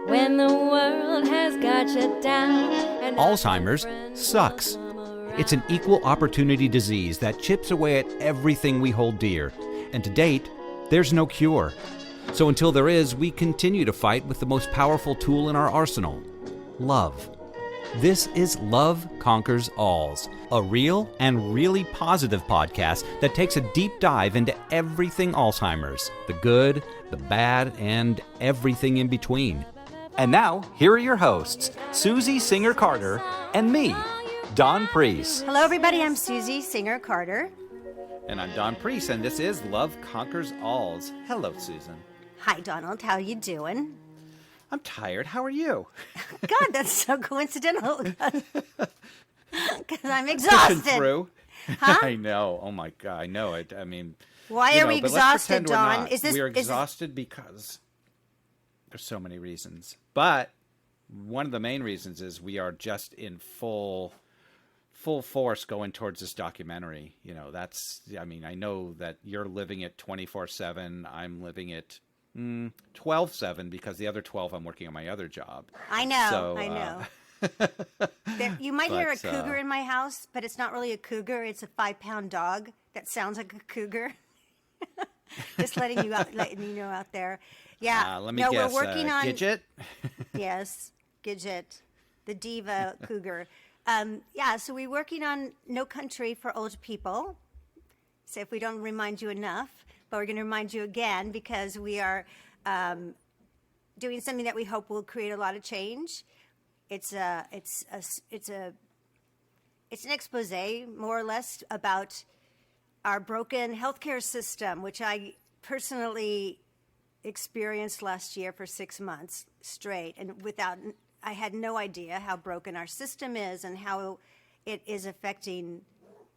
When the world has got you down. Alzheimer's sucks. It's an equal opportunity disease that chips away at everything we hold dear. And to date, there's no cure. So until there is, we continue to fight with the most powerful tool in our arsenal, love. This is Love Conquers Alls, a real and really positive podcast that takes a deep dive into everything Alzheimer's, the good, the bad, and everything in between. And now, here are your hosts, Susie Singer-Carter and me, Don Priest. Hello, everybody. I'm Susie Singer-Carter. And I'm Don Priest, and this is Love Conquers Alls. Hello, Susan. Hi, Donald. How you doing? I'm tired. How are you? God, that's so coincidental. Because I'm exhausted. Through. Huh? I know. Oh my God. I know it. I mean, why are we exhausted, Don? We're exhausted because there's so many reasons. But one of the main reasons is we are just in full force going towards this documentary. You know, I know that you're living it 24/7. I'm living it 12/7 because the other 12 I'm working on my other job. I know. You might hear a cougar in my house, but it's not really a cougar. It's a 5-pound dog that sounds like a cougar. Just letting you know out there. Yeah. Let me guess. We're working on Gidget? Yes, Gidget, the diva cougar. So we're working on No Country for Old People. So if we don't remind you enough, but we're going to remind you again because we are doing something that we hope will create a lot of change. It's an expose, more or less, about our broken healthcare system, which I personally experienced last year for 6 months straight, and I had no idea how broken our system is and how it is affecting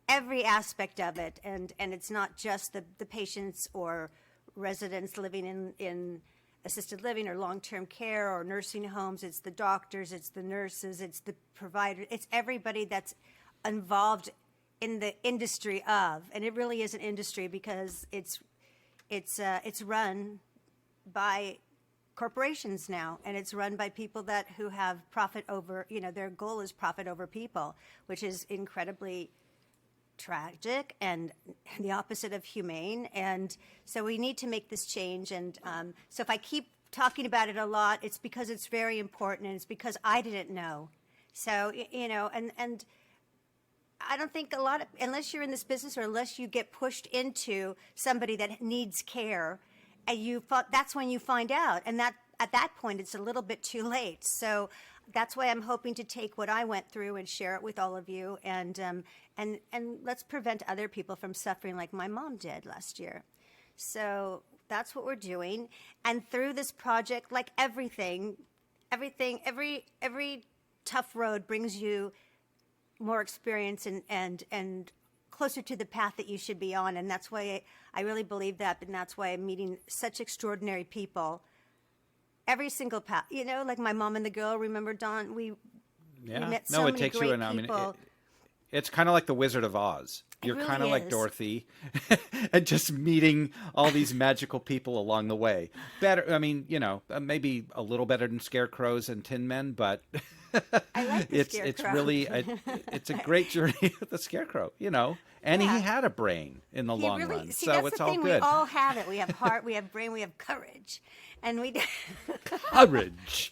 every aspect of it, and it's not just the patients or residents living in assisted living or long-term care or nursing homes. It's the doctors, it's the nurses, it's the providers, it's everybody that's involved in the industry of, and it really is an industry because it's run by corporations now, and it's run by people who have profit over, their goal is profit over people, which is incredibly tragic and the opposite of humane. And so we need to make this change. And so if I keep talking about it a lot, it's because it's very important, and it's because I didn't know. So, and I don't think unless you're in this business or unless you get pushed into somebody that needs care, and that's when you find out. And that at that point, it's a little bit too late. So that's why I'm hoping to take what I went through and share it with all of you, and let's prevent other people from suffering like my mom did last year. So that's what we're doing. And through this project, like every tough road brings you more experience and closer to the path that you should be on. And that's why I really believe that, and that's why I'm meeting such extraordinary people. Every single path, like my mom and the girl. Remember, Don? We met so many great people. It's kind of like the Wizard of Oz. You're really kind of like Dorothy, and just meeting all these magical people along the way. Better, maybe a little better than scarecrows and tin men, but I like the scarecrow. It's really it's a great journey with the scarecrow, And he had a brain in the long run, so it's all good. We all have it. We have heart, we have brain, we have courage, and we courage.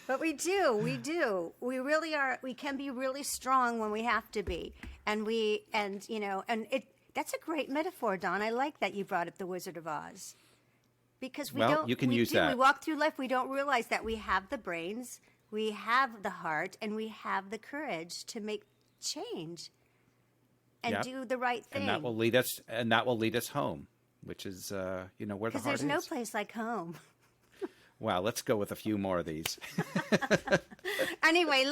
But we do. We really are. We can be really strong when we have to be, that's a great metaphor, Don. I like that you brought up the Wizard of Oz, because you can use that. We walk through life. We don't realize that we have the brains, we have the heart, and we have the courage to make change and do the right thing. And that will lead us home, which is where the heart is. Because there's no place like home. Wow, let's go with a few more of these. Anyway,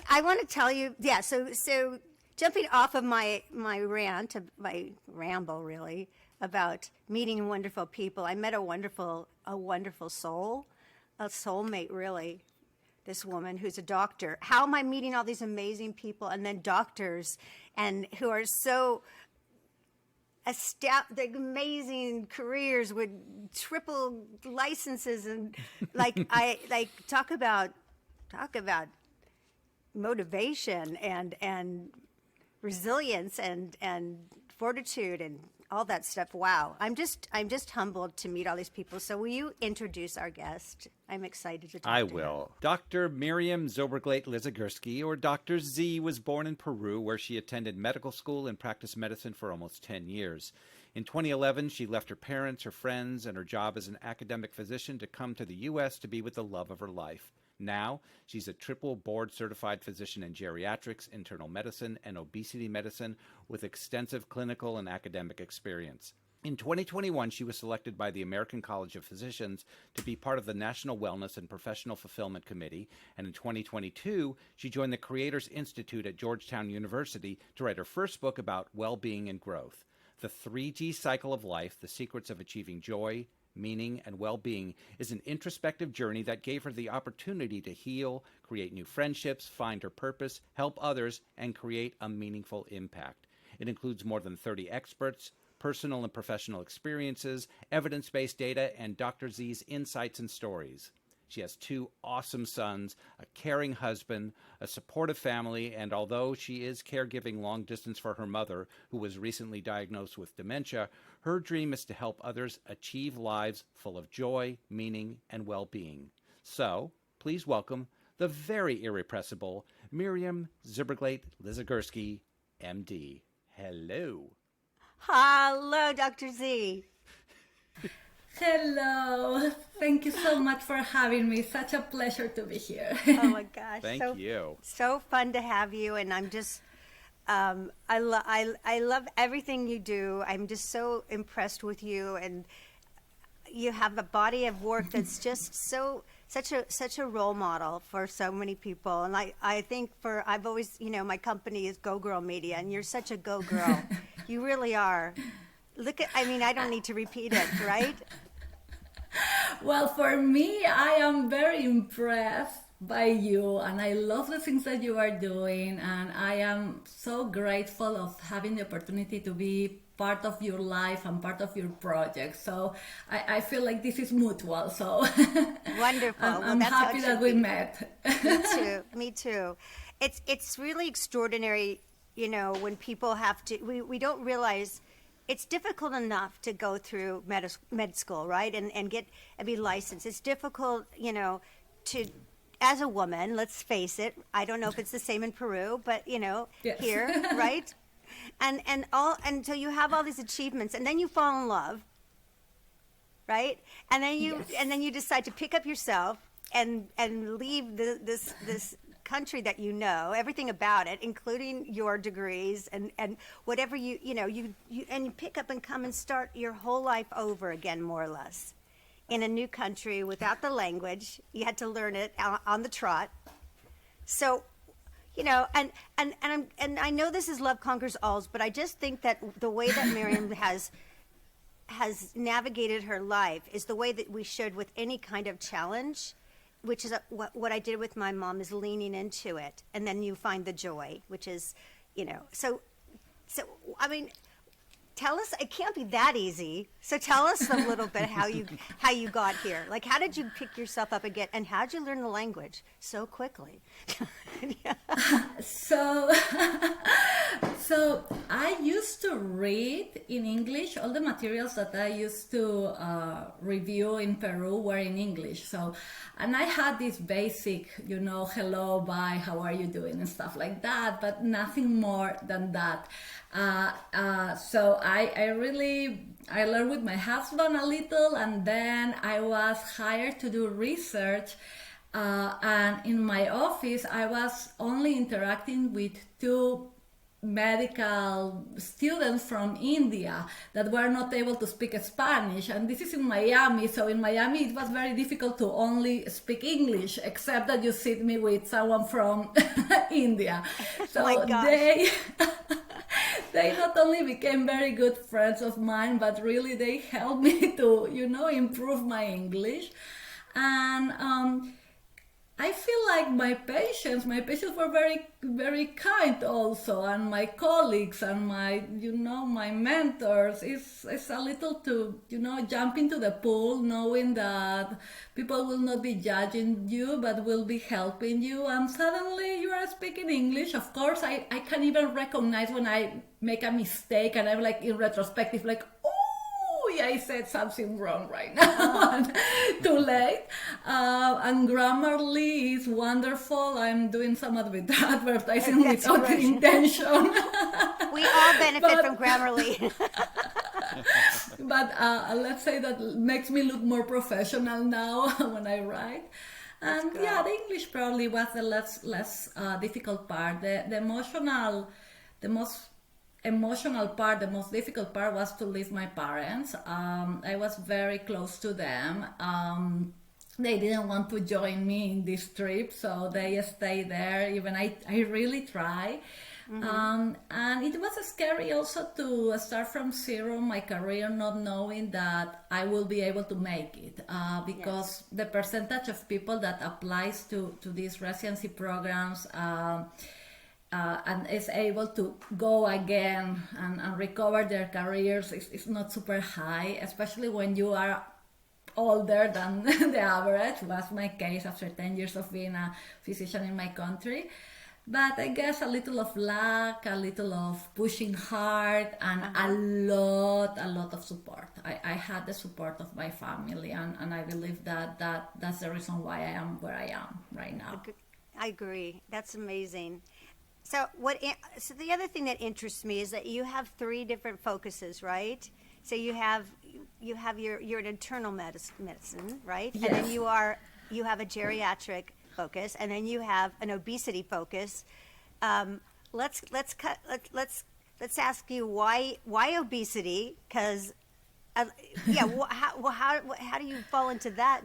I want to tell you, so jumping off of my rant, my ramble really, about meeting wonderful people. I met a wonderful soul, a soulmate really, this woman who's a doctor. How am I meeting all these amazing people and then doctors and who are so amazing careers with triple licenses, and talk about motivation and resilience and fortitude and all that stuff. Wow. I'm just humbled to meet all these people. So will you introduce our guest? I'm excited to talk I to him. will. Dr. MIRIAM ZYLBERGLAIT LISIGURSKI, or Dr. Z, was born in Peru, where she attended medical school and practiced medicine for almost 10 years. In 2011, she left her parents, her friends, and her job as an academic physician to come to the U.S. to be with the love of her life. Now, she's a triple board-certified physician in geriatrics, internal medicine, and obesity medicine with extensive clinical and academic experience. In 2021, she was selected by the American College of Physicians to be part of the National Wellness and Professional Fulfillment Committee, and in 2022, she joined the Creators Institute at Georgetown University to write her first book about well-being and growth. The 3G Cycle of Life, The Secrets of Achieving Joy, Meaning, and Well-Being is an introspective journey that gave her the opportunity to heal, create new friendships, find her purpose, help others, and create a meaningful impact. It includes more than 30 experts, personal and professional experiences, evidence-based data, and Dr. Z's insights and stories. She has 2 awesome sons, a caring husband, a supportive family, and although she is caregiving long distance for her mother, who was recently diagnosed with dementia, her dream is to help others achieve lives full of joy, meaning, and well-being. So, please welcome the very irrepressible MIRIAM ZYLBERGLAIT LISIGURSKI, MD. Hello. Hello, Dr. Z. Hello. Thank you so much for having me. Such a pleasure to be here. Oh my gosh. Thank you. So fun to have you, and I'm just I love everything you do. I'm just so impressed with you, and you have a body of work that's just such a role model for so many people. And I think I've always, my company is Go Girl Media, and you're such a go girl. You really are. I don't need to repeat it, right? Well, for me, I am very impressed by you, and I love the things that you are doing, and I am so grateful of having the opportunity to be part of your life and part of your project. So I feel like this is mutual. So Wonderful. I'm happy that we met. Me too. It's really extraordinary, when people have to. We don't realize. It's difficult enough to go through med school, right, and be licensed. It's difficult, to, as a woman, let's face it. I don't know if it's the same in Peru, but yes. Here, right, and so you have all these achievements, and then you fall in love, right, and then you decide to pick up yourself and leave this country that everything about it, including your degrees and whatever you pick up and come and start your whole life over again, more or less, in a new country without the language. You had to learn it on the trot. So, and I know this is love conquers all, but I just think that the way that MIRIAM has navigated her life is the way that we should with any kind of challenge, which is what I did with my mom, is leaning into it, and then you find the joy, which is, so tell us. It can't be that easy. So tell us a little bit how you got here. Like, how did you pick yourself up again, and how did you learn the language so quickly? Yeah. So I used to read in English. All the materials that I used to review in Peru were in English. And I had this basic, hello, bye, how are you doing, and stuff like that, but nothing more than that. So I learned with my husband a little, and then I was hired to do research. And in my office, I was only interacting with 2 medical students from India that were not able to speak Spanish, and this is in Miami. So in Miami it was very difficult to only speak English, except that you sit me with someone from India. So they not only became very good friends of mine, but really they helped me to improve my English. And I feel like my patients were very, very kind also, and my colleagues and my mentors. It's a little to, jump into the pool knowing that people will not be judging you, but will be helping you. And suddenly you are speaking English. Of course, I can even recognize when I make a mistake, and I'm like in retrospective, like, I said something wrong right now. Too late. And Grammarly is wonderful. I'm doing some advertising That's without great. intention. We all benefit from Grammarly. But let's say that makes me look more professional now when I write. And yeah, the English probably was the less difficult part. The most difficult part was to leave my parents. I was very close to them. They didn't want to join me in this trip, so they stayed there. Even I really try. And it was scary also to start from zero my career, not knowing that I will be able to make it, because the percentage of people that applies to these residency programs and is able to go again and recover their careers is not super high, especially when you are older than the average. Was my case after 10 years of being a physician in my country. But I guess a little of luck, a little of pushing hard, and a lot of support. I had the support of my family, and I believe that's the reason why I am where I am right now. I agree. That's amazing. So the other thing that interests me is that you have 3 different focuses, right? So you're an internal medicine, right? Yes. And then you have a geriatric focus, and then you have an obesity focus. Let's ask you why obesity? Because how do you fall into that?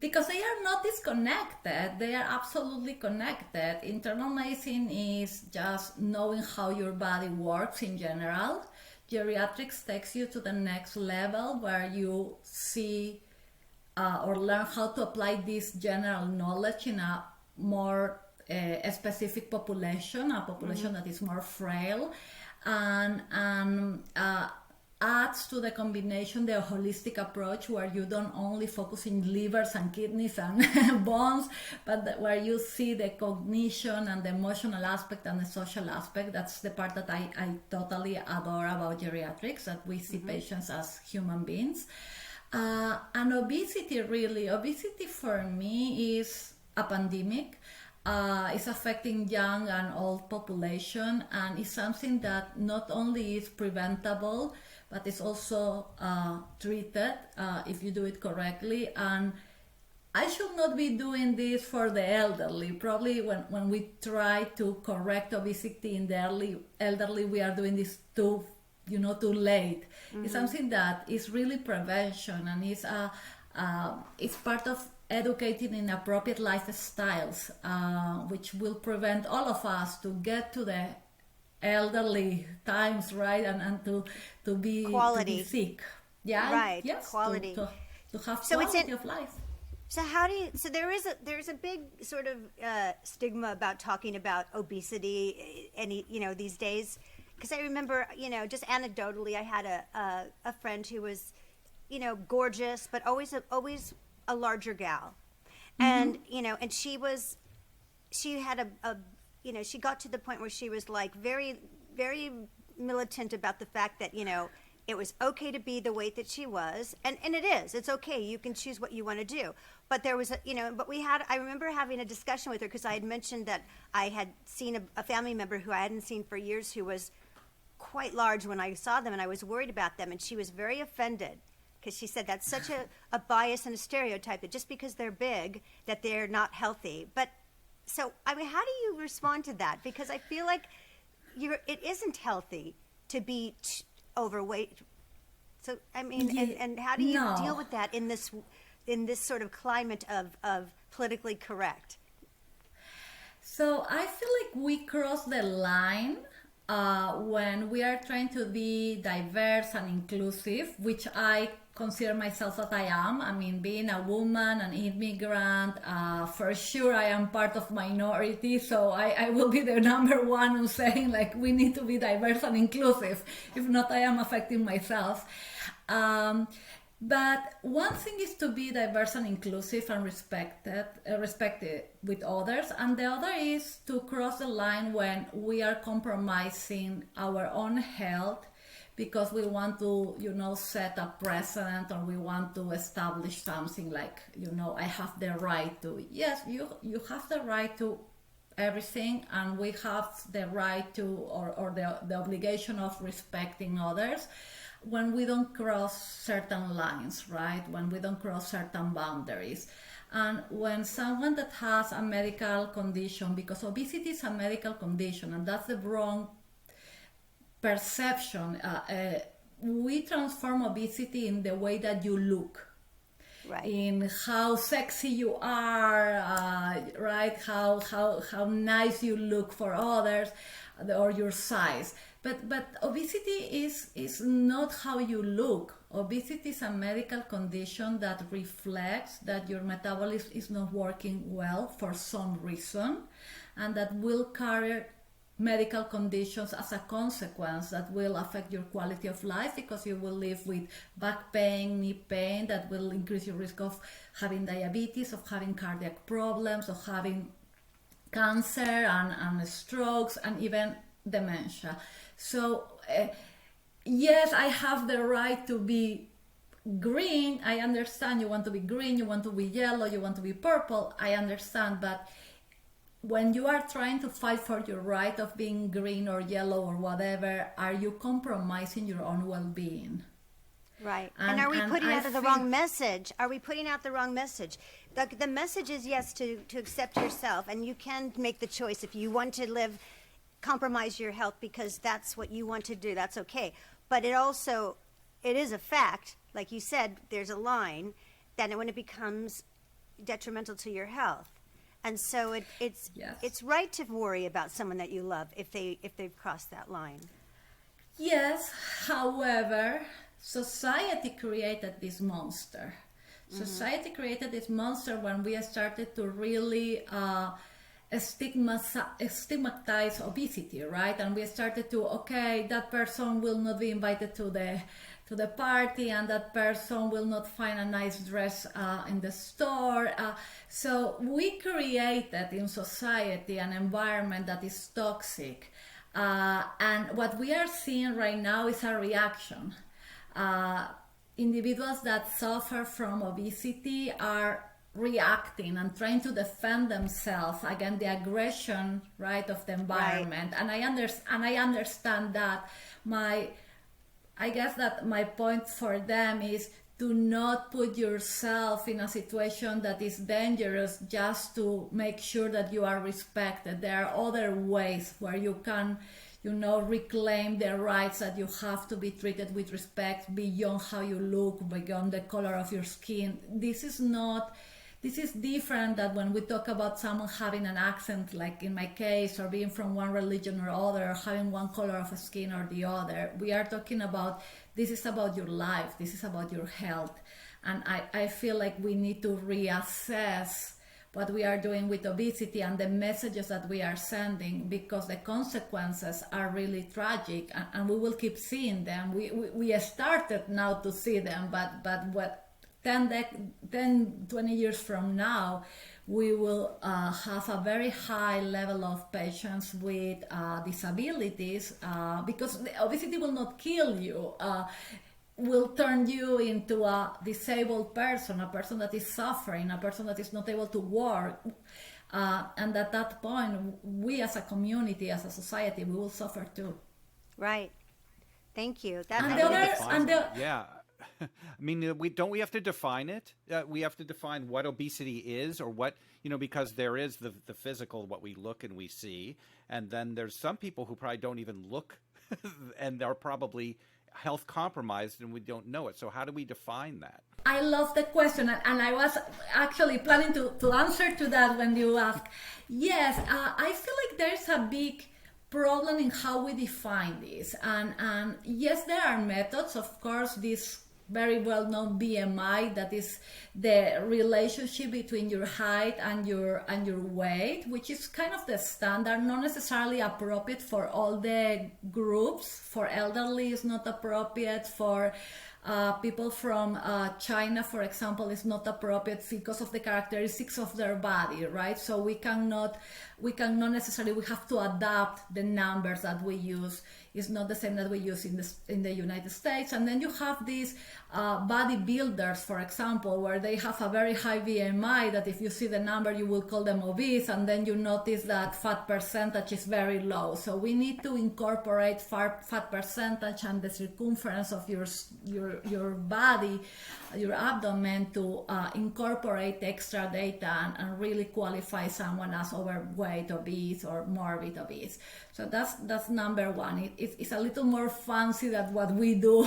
Because they are not disconnected, they are absolutely connected. Internal medicine is just knowing how your body works in general. Geriatrics takes you to the next level where you see or learn how to apply this general knowledge in a more specific population, a population that is more frail, and adds to the combination the holistic approach where you don't only focus in livers and kidneys and bones, but where you see the cognition and the emotional aspect and the social aspect. That's the part that I totally adore about geriatrics, that we see patients as human beings. And obesity for me is a pandemic. It's affecting young and old population, and it's something that not only is preventable, but it's also treated if you do it correctly. And I should not be doing this for the elderly. Probably when we try to correct obesity in the elderly, we are doing this too late. It's something that is really prevention, and it's part of educating in appropriate lifestyles, which will prevent all of us to get to the elderly times, right? And to be sick. Yeah. Right. Yes. Quality. To have quality of life. So there's a big sort of stigma about talking about obesity these days. Because I remember, just anecdotally, I had a friend who was, gorgeous, but always a larger gal. And, and she had she got to the point where she was like very, very militant about the fact that, it was okay to be the weight that she was. And it is. It's okay. You can choose what you want to do. But there was, I remember having a discussion with her because I had mentioned that I had seen a family member who I hadn't seen for years who was quite large when I saw them, and I was worried about them. And she was very offended because she said that's such a bias and a stereotype that just because they're big that they're not healthy. But so, how do you respond to that? Because I feel like it isn't healthy to be overweight. So, and how do you deal with that in this sort of climate of politically correct? So I feel like we cross the line when we are trying to be diverse and inclusive, which I consider myself that I am. I mean, being a woman, an immigrant, for sure I am part of minority, so I will be the number one who's saying like we need to be diverse and inclusive. If not, I am affecting myself. But one thing is to be diverse and inclusive and respected with others, and the other is to cross the line when we are compromising our own health because we want to, set a precedent, or we want to establish something like, I have the right to. Yes, you have the right to everything, and we have the right to, or the obligation of respecting others when we don't cross certain lines, right? When we don't cross certain boundaries. And when someone that has a medical condition, because obesity is a medical condition, and that's the wrong perception, we transform obesity in the way that you look. Right. In how sexy you are, right? How nice you look for others, or your size. But obesity is not how you look. Obesity is a medical condition that reflects that your metabolism is not working well for some reason, and that will carry medical conditions as a consequence that will affect your quality of life, because you will live with back pain, knee pain, that will increase your risk of having diabetes, of having cardiac problems, of having cancer and strokes, and even dementia. So yes, I have the right to be green. I understand you want to be green, you want to be yellow, you want to be purple. I understand, but when you are trying to fight for your right of being green or yellow or whatever, are you compromising your own well-being? Right. And are we putting out the wrong message? Are we putting out the wrong message? The message is, yes, to accept yourself, and you can make the choice if you want to compromise your health because that's what you want to do. That's okay. But it is a fact, like you said, there's a line that when it becomes detrimental to your health. And so it's right to worry about someone that you love if they've crossed that line. Yes, however, society created this monster. Society created this monster when we started to really stigmatize obesity, right? And we started to, okay, that person will not be invited to the party, and that person will not find a nice dress in the store. So we created in society an environment that is toxic. And what we are seeing right now is a reaction. Individuals that suffer from obesity are reacting and trying to defend themselves against the aggression, right, of the environment. Right. And I understand that. I guess that my point for them is do not put yourself in a situation that is dangerous just to make sure that you are respected. There are other ways where you can, reclaim the rights that you have to be treated with respect beyond how you look, beyond the color of your skin. This is different than when we talk about someone having an accent, like in my case, or being from one religion or other, or having one color of skin or the other. We are talking about, this is about your life, this is about your health. And I feel like we need to reassess what we are doing with obesity and the messages that we are sending, because the consequences are really tragic, and we will keep seeing them. We started now to see them, but what 10, 20 years from now, we will have a very high level of patients with disabilities, because obesity will not kill you, will turn you into a disabled person, a person that is suffering, a person that is not able to work. And at that point, we as a community, as a society, we will suffer too. Right. Thank you. Yeah. I mean, we have to define it. We have to define what obesity is, or what, because there is the physical, what we look and we see. And then there's some people who probably don't even look and they're probably health compromised and we don't know it. So how do we define that? I love the question, and I was actually planning to answer to that when you asked. Yes, I feel like there's a big problem in how we define this. And yes, there are methods. Of course, this very well-known BMI, that is the relationship between your height and your weight, which is kind of the standard, not necessarily appropriate for all the groups. For elderly, it's not appropriate. For people from China, for example, is not appropriate because of the characteristics of their body, right? So we cannot necessarily, we have to adapt the numbers that we use. It's not the same that we use in the United States. And then you have these bodybuilders, for example, where they have a very high BMI, that if you see the number, you will call them obese, and then you notice that fat percentage is very low. So we need to incorporate fat percentage and the circumference of your body, your abdomen, to incorporate extra data and really qualify someone as overweight, obese, or morbid obese. So that's number one. It's a little more fancy than what we do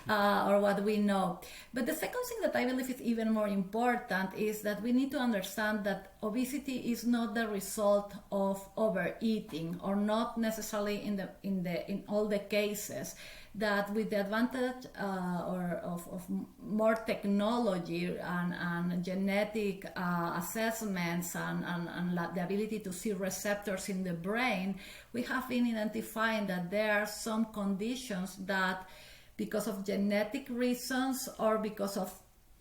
or what we know. But the second thing that I believe is even more important is that we need to understand that obesity is not the result of overeating, or not necessarily in all the cases. That with the advantage of more technology and genetic assessments and the ability to see receptors in the brain, we have been identifying that there are some conditions that, because of genetic reasons or because of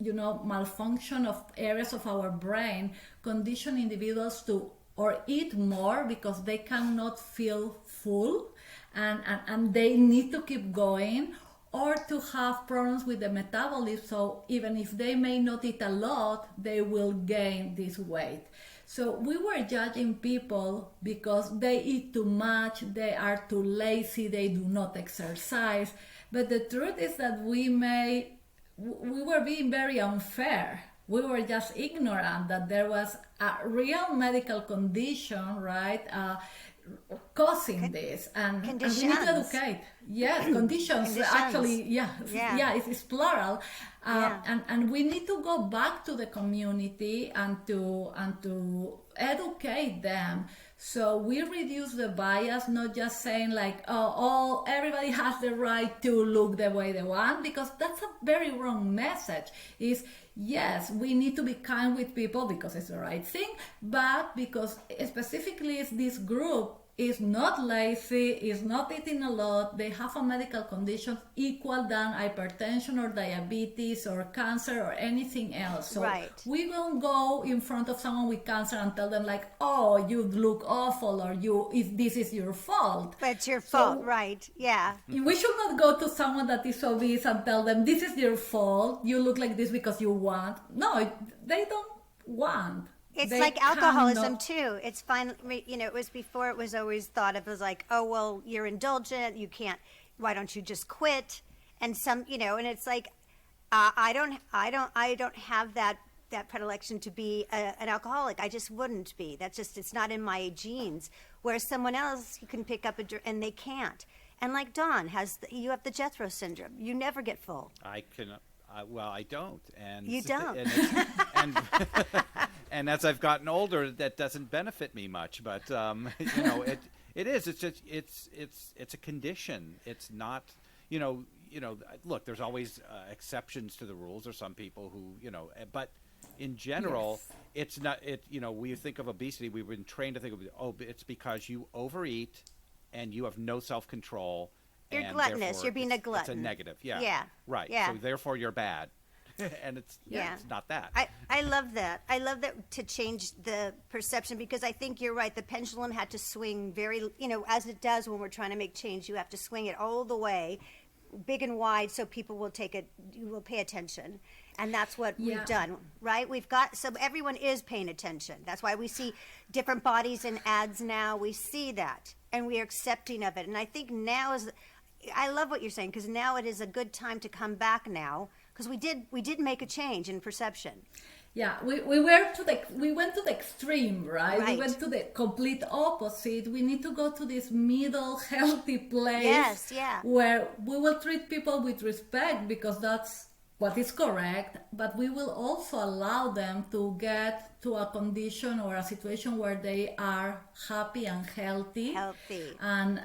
malfunction of areas of our brain, condition individuals to or eat more because they cannot feel full, and they need to keep going, or to have problems with the metabolism. So even if they may not eat a lot, they will gain this weight. So we were judging people because they eat too much, they are too lazy, they do not exercise. But the truth is that we were being very unfair. We were just ignorant that there was a real medical condition, right, causing this, and we need to educate. Yes, conditions. Actually, it's plural, and we need to go back to the community and to educate them. So we reduce the bias, not just saying like, everybody has the right to look the way they want, because that's a very wrong message. Yes, we need to be kind with people because it's the right thing, but because specifically this group is not lazy, is not eating a lot, they have a medical condition equal than hypertension or diabetes or cancer or anything else. So we won't go in front of someone with cancer and tell them like, oh, you look awful, or this is your fault. But it's your fault, right? Yeah. We should not go to someone that is obese and tell them, this is your fault, you look like this because you want. No, they don't want. It's like alcoholism too. It's fine. It was before, it was always thought of as like, oh, well, you're indulgent. You can't, why don't you just quit? And and it's like, I don't have that predilection to be an alcoholic. I just wouldn't be. It's not in my genes. Whereas someone else, you can pick up and they can't. And like Dawn you have the Jethro syndrome. You never get full. I don't. And you don't. And as I've gotten older, that doesn't benefit me much. But it is. It's just it's a condition. It's not. Look, there's always exceptions to the rules. There's some people who but in general, it's not. We think of obesity. We've been trained to think of it's because you overeat and you have no self-control. You're gluttonous. You're being a glutton. It's a negative. Yeah. Yeah. Right. Yeah. So therefore, you're bad. And it's not that. I love that. I love that, to change the perception, because I think you're right. The pendulum had to swing very, as it does when we're trying to make change. You have to swing it all the way, big and wide, so people will you will pay attention. And that's what we've done, right? So everyone is paying attention. That's why we see different bodies in ads now. We see that, and we are accepting of it. And I think now I love what you're saying, because now it is a good time to come back now. Because we did make a change in perception. Yeah, we went to the extreme, right? We went to the complete opposite. We need to go to this middle, healthy place. Where we will treat people with respect, because that's what is correct, but we will also allow them to get to a condition or a situation where they are happy and healthy. And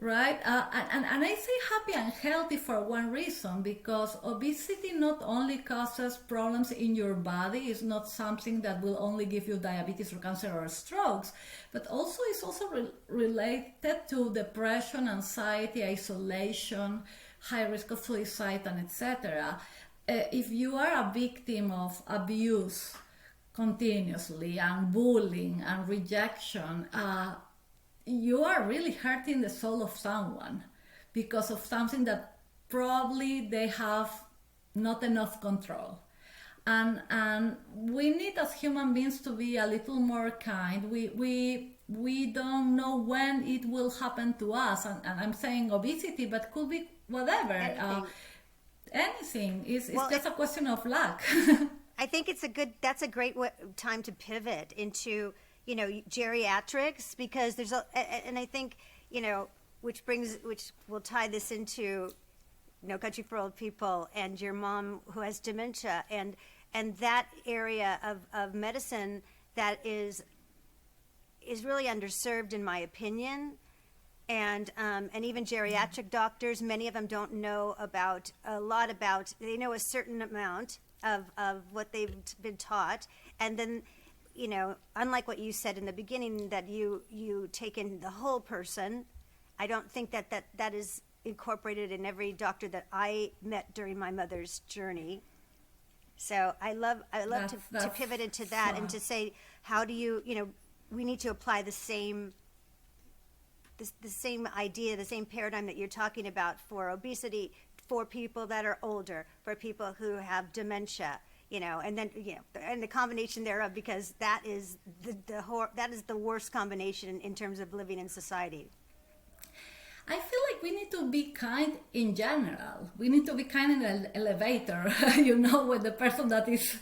Right, and I say happy and healthy for one reason, because obesity not only causes problems in your body, it's not something that will only give you diabetes or cancer or strokes, but also it's also related to depression, anxiety, isolation, high risk of suicide, and etc. If you are a victim of abuse continuously and bullying and rejection, you are really hurting the soul of someone because of something that probably they have not enough control. And we need as human beings to be a little more kind. We don't know when it will happen to us, and I'm saying obesity, but could be whatever. Anything. It's just a question of luck. I think that's a great time to pivot into, geriatrics, because and I think, which will tie this into No Country for Old People and your mom who has dementia, and that area of medicine that is really underserved, in my opinion. And even geriatric doctors, many of them don't know they know a certain amount of what they've been taught, and then, unlike what you said in the beginning, that you take in the whole person. I don't think that is incorporated in every doctor that I met during my mother's journey. So I love to pivot into that and to say, how do you, we need to apply the same idea, the same paradigm that you're talking about for obesity, for people that are older, for people who have dementia, and then, and the combination thereof, because that is the worst combination in terms of living in society. I feel like we need to be kind in general. We need to be kind in an elevator, with the person that is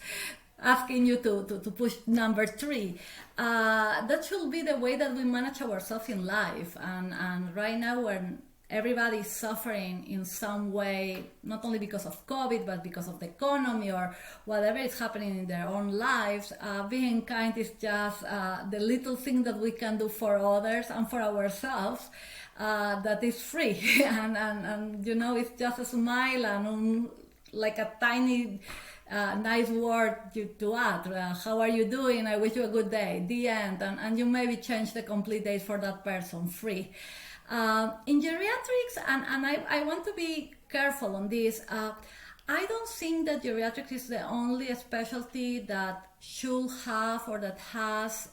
asking you to push number 3. That should be the way that we manage ourselves in life. And right now, when everybody is suffering in some way, not only because of COVID, but because of the economy or whatever is happening in their own lives, being kind is just the little thing that we can do for others and for ourselves that is free. and it's just a smile and like a tiny nice word to add. How are you doing? I wish you a good day. The end. And you maybe change the complete day for that person, free. In geriatrics, and I want to be careful on this, I don't think that geriatrics is the only specialty that should have or that has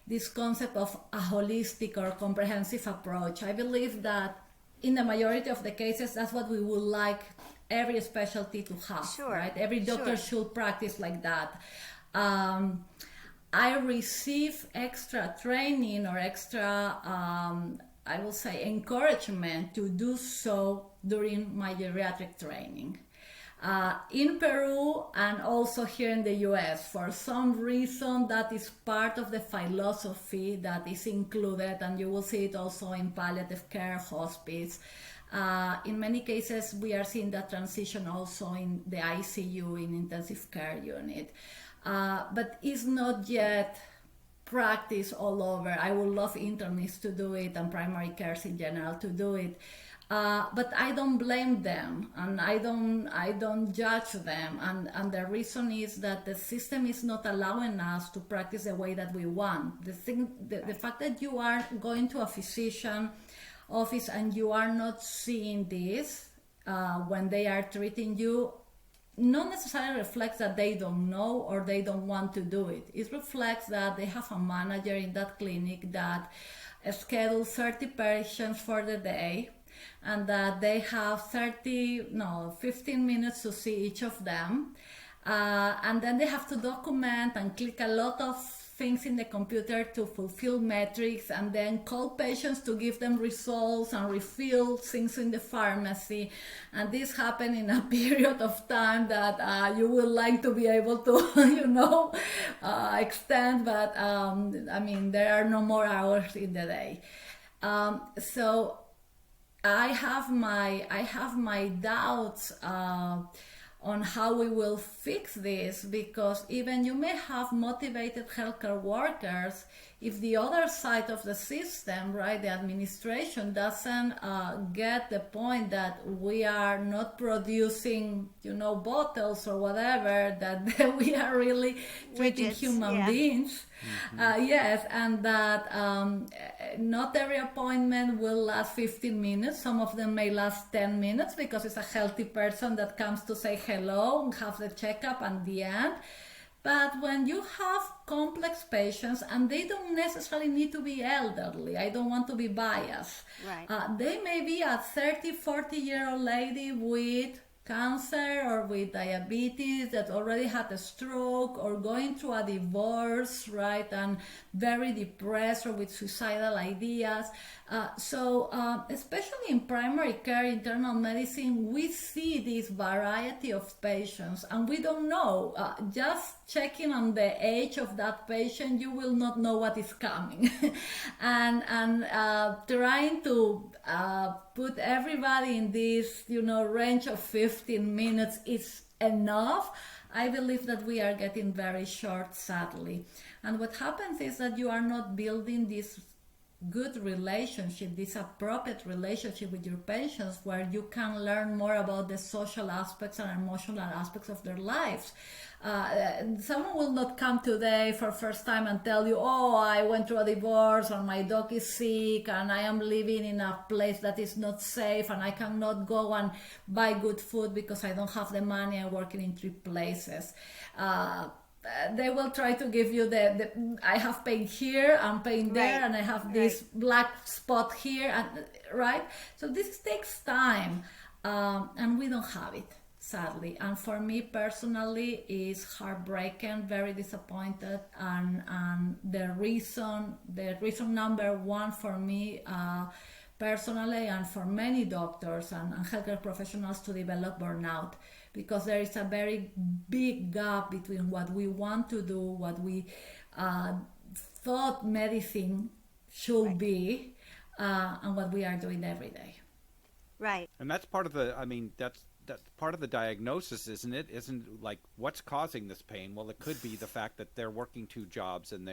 this concept of a holistic or comprehensive approach. I believe that in the majority of the cases, that's what we would like every specialty to have, sure, right? Every doctor should practice like that. I receive extra training or extra I will say encouragement to do so during my geriatric training. In Peru and also here in the US, for some reason that is part of the philosophy that is included, and you will see it also in palliative care, hospice. In many cases, we are seeing that transition also in the ICU, in intensive care unit. But it's not yet practice all over. I would love internists to do it and primary cares in general to do it, but I don't blame them and I don't judge them, and the reason is that the system is not allowing us to practice the way that we want. The fact that you are going to a physician office and you are not seeing this when they are treating you, not necessarily reflects that they don't know or they don't want to do it. It reflects that they have a manager in that clinic that schedules 30 patients for the day, and that they have 15 minutes to see each of them. And then they have to document and click a lot of things in the computer to fulfill metrics, and then call patients to give them results and refill things in the pharmacy. And this happened in a period of time that you would like to be able to, extend, but there are no more hours in the day. So I have my doubts on how we will fix this, because even you may have motivated healthcare workers, if the other side of the system, right, the administration doesn't get the point that we are not producing, bottles or whatever, that we are really treating Widgets, human yeah. beings. Yes, and that not every appointment will last 15 minutes. Some of them may last 10 minutes because it's a healthy person that comes to say hello and have the checkup and the end. But when you have complex patients, and they don't necessarily need to be elderly, I don't want to be biased. Right. They may be a 30, 40-year-old lady with cancer or with diabetes that already had a stroke or going through a divorce, right, and very depressed or with suicidal ideas. So especially in primary care, internal medicine, we see this variety of patients, and we don't know. Just checking on the age of that patient, you will not know what is coming. and trying to put everybody in this, range of 15 minutes is enough. I believe that we are getting very short, sadly. And what happens is that you are not building this good relationship, this appropriate relationship with your patients, where you can learn more about the social aspects and emotional aspects of their lives. Someone will not come today for first time and tell you, oh, I went through a divorce, or my dog is sick, and I am living in a place that is not safe, and I cannot go and buy good food because I don't have the money. I'm working in 3 places. They will try to give you the I have pain here, I'm pain there, Right. and I have this black spot here, and right. So this takes time, and we don't have it, sadly. And for me personally, is heartbreaking, very disappointed, and the reason number one for me, personally, and for many doctors and healthcare professionals, to develop burnout, because there is a very big gap between what we want to do, what we thought medicine should be, and what we are doing every day. Right. And that's part of that's part of the diagnosis, isn't it? Isn't like, what's causing this pain? Well, it could be the fact that they're working 2 jobs and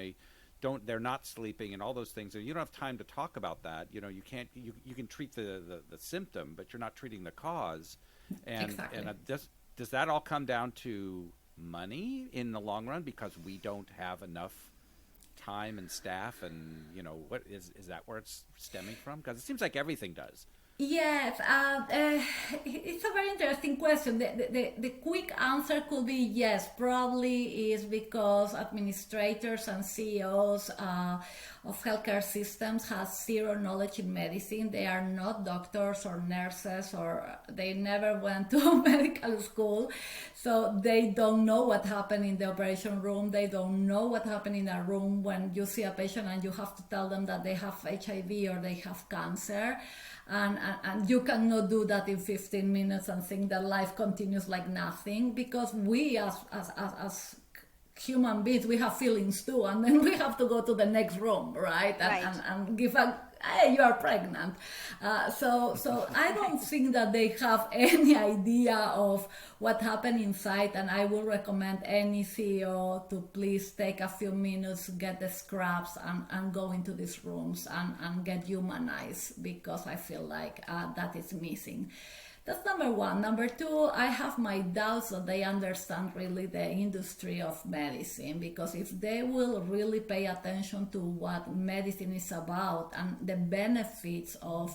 they're not sleeping and all those things, and you don't have time to talk about that. You can treat the symptom, but you're not treating the cause. And Exactly. and does that all come down to money in the long run, because we don't have enough time and staff, and what is that where it's stemming from? Because it seems like everything does. Yes, it's a very interesting question. The quick answer could be yes, probably is because administrators and CEOs of healthcare systems have zero knowledge in medicine. They are not doctors or nurses, or they never went to medical school, so they don't know what happened in the operation room. They don't know what happened in a room when you see a patient and you have to tell them that they have HIV or they have cancer. And you cannot do that in 15 minutes and think that life continues like nothing, because we as human beings, we have feelings too, and then we have to go to the next room, right? And give a, hey, you are pregnant. So I don't think that they have any idea of what happened inside, and I will recommend any CEO to please take a few minutes, get the scraps, and go into these rooms and get humanized, because I feel like that is missing. That's number one. Number two, I have my doubts that they understand really the industry of medicine, because if they will really pay attention to what medicine is about and the benefits of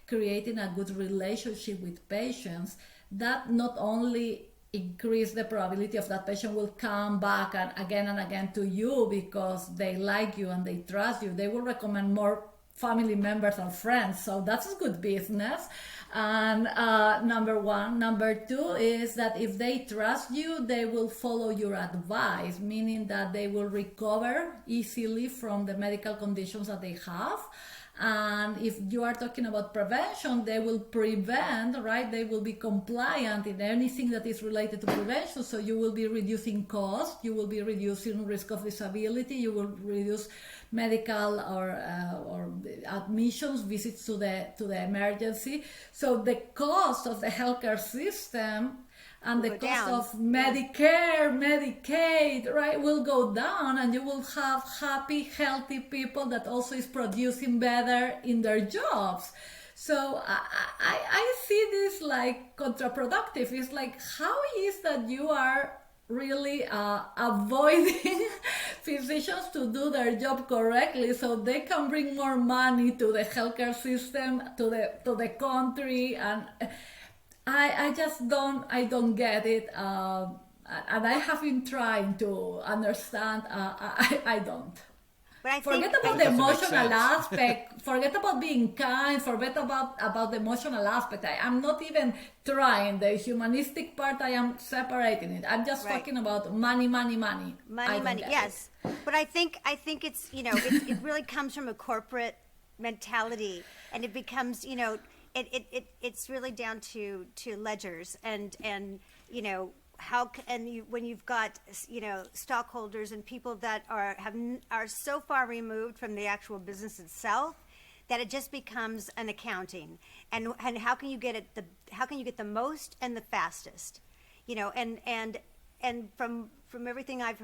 creating a good relationship with patients, that not only increase the probability of that patient will come back and again to you because they like you and they trust you. They will recommend more family members and friends, so that's good business. And number one. Number two is that if they trust you, they will follow your advice, meaning that they will recover easily from the medical conditions that they have. And if you are talking about prevention, they will prevent, right? They will be compliant in anything that is related to prevention. So you will be reducing cost, you will be reducing risk of disability, you will reduce medical or admissions, visits to the emergency. So the cost of the healthcare system and the will cost go down. of Medicare, Medicaid, right, will go down, and you will have happy, healthy people that also is producing better in their jobs. So I see this like counterproductive. It's like, how is that you are really avoiding physicians to do their job correctly so they can bring more money to the healthcare system, to the country, and I just don't get it, and I have been trying to understand. I don't. But I Forget think, about the Doesn't make emotional sense. aspect. Forget about being kind. Forget about the emotional aspect. I'm not even trying the humanistic part. I am separating it. I'm just Right. talking about money. I money, don't get yes. But I think it's, it really comes from a corporate mentality, and it becomes, it's really down to ledgers and when you've got stockholders and people that are so far removed from the actual business itself that it just becomes an accounting, and how can you get the most and the fastest, and from everything I've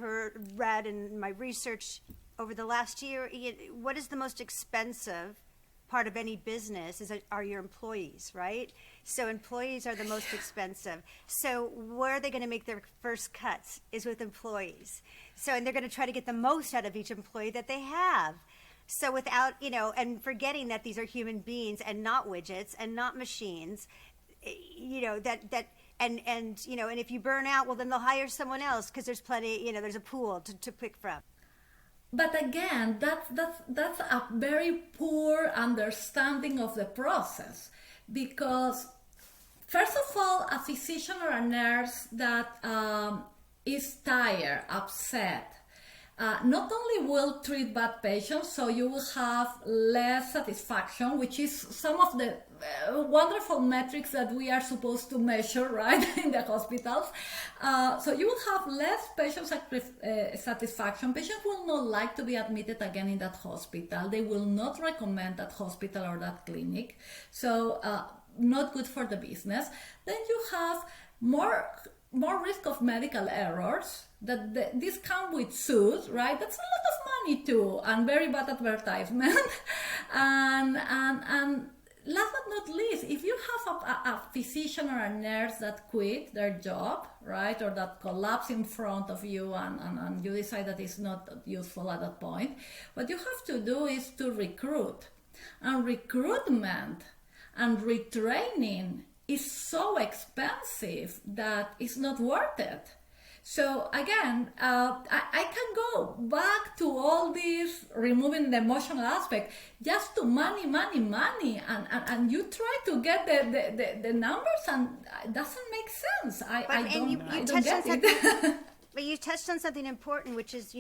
read in my research over the last year, what is the most expensive part of any business are your employees, right? So employees are the most expensive. So where are they going to make their first cuts is with employees. So, and they're going to try to get the most out of each employee that they have. So without, and forgetting that these are human beings and not widgets and not machines, and if you burn out, well, then they'll hire someone else because there's plenty, there's a pool to pick from. But again, that's a very poor understanding of the process, because first of all, a physician or a nurse that is tired, upset, not only will treat bad patients, so you will have less satisfaction, which is some of the wonderful metrics that we are supposed to measure, right, in the hospitals. So you will have less patient satisfaction. Patients will not like to be admitted again in that hospital. They will not recommend that hospital or that clinic. So not good for the business. Then you have more risk of medical errors, that this come with suits, right? That's a lot of money too, and very bad advertisement. and last but not least, if you have a physician or a nurse that quit their job, right, or that collapse in front of you, and you decide that it's not useful at that point, what you have to do is to recruit. And recruitment and retraining is so expensive that it's not worth it. So again, I can go back to all this, removing the emotional aspect, just to money, and you try to get the numbers, and it doesn't make sense. I don't get it. But you touched on something important, which is,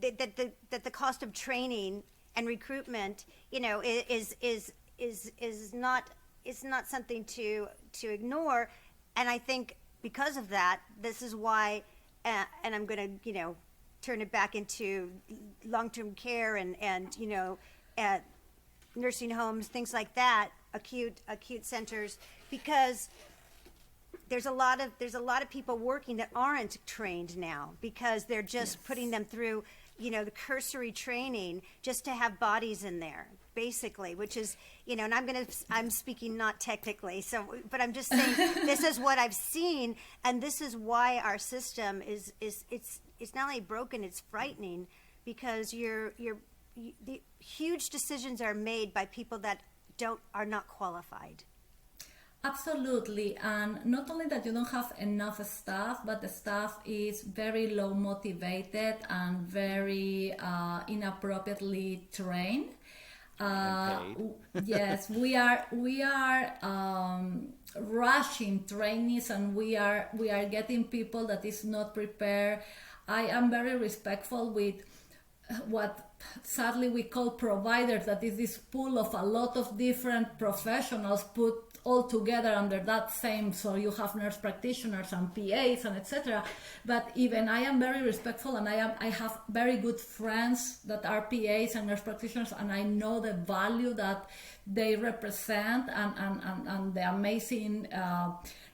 that the cost of training and recruitment, is not something to ignore. And I think because of that, this is why, and I'm going to, turn it back into long-term care and nursing homes, things like that, acute centers, because there's a lot of people working that aren't trained now, because they're just putting them through, the cursory training just to have bodies in there, basically, which is, and I'm speaking not technically, so, but I'm just saying this is what I've seen, and this is why our system is it's not only broken, it's frightening, because the huge decisions are made by people that are not qualified. Absolutely, and not only that you don't have enough staff, but the staff is very low motivated and very inappropriately trained. Yes, we are rushing trainees, and we are getting people that is not prepared. I am very respectful with what sadly we call providers, that is this pool of a lot of different professionals put all together under that same, so you have nurse practitioners and PAs and etc. But even I am very respectful, and I have very good friends that are PAs and nurse practitioners, and I know the value that they represent, and the amazing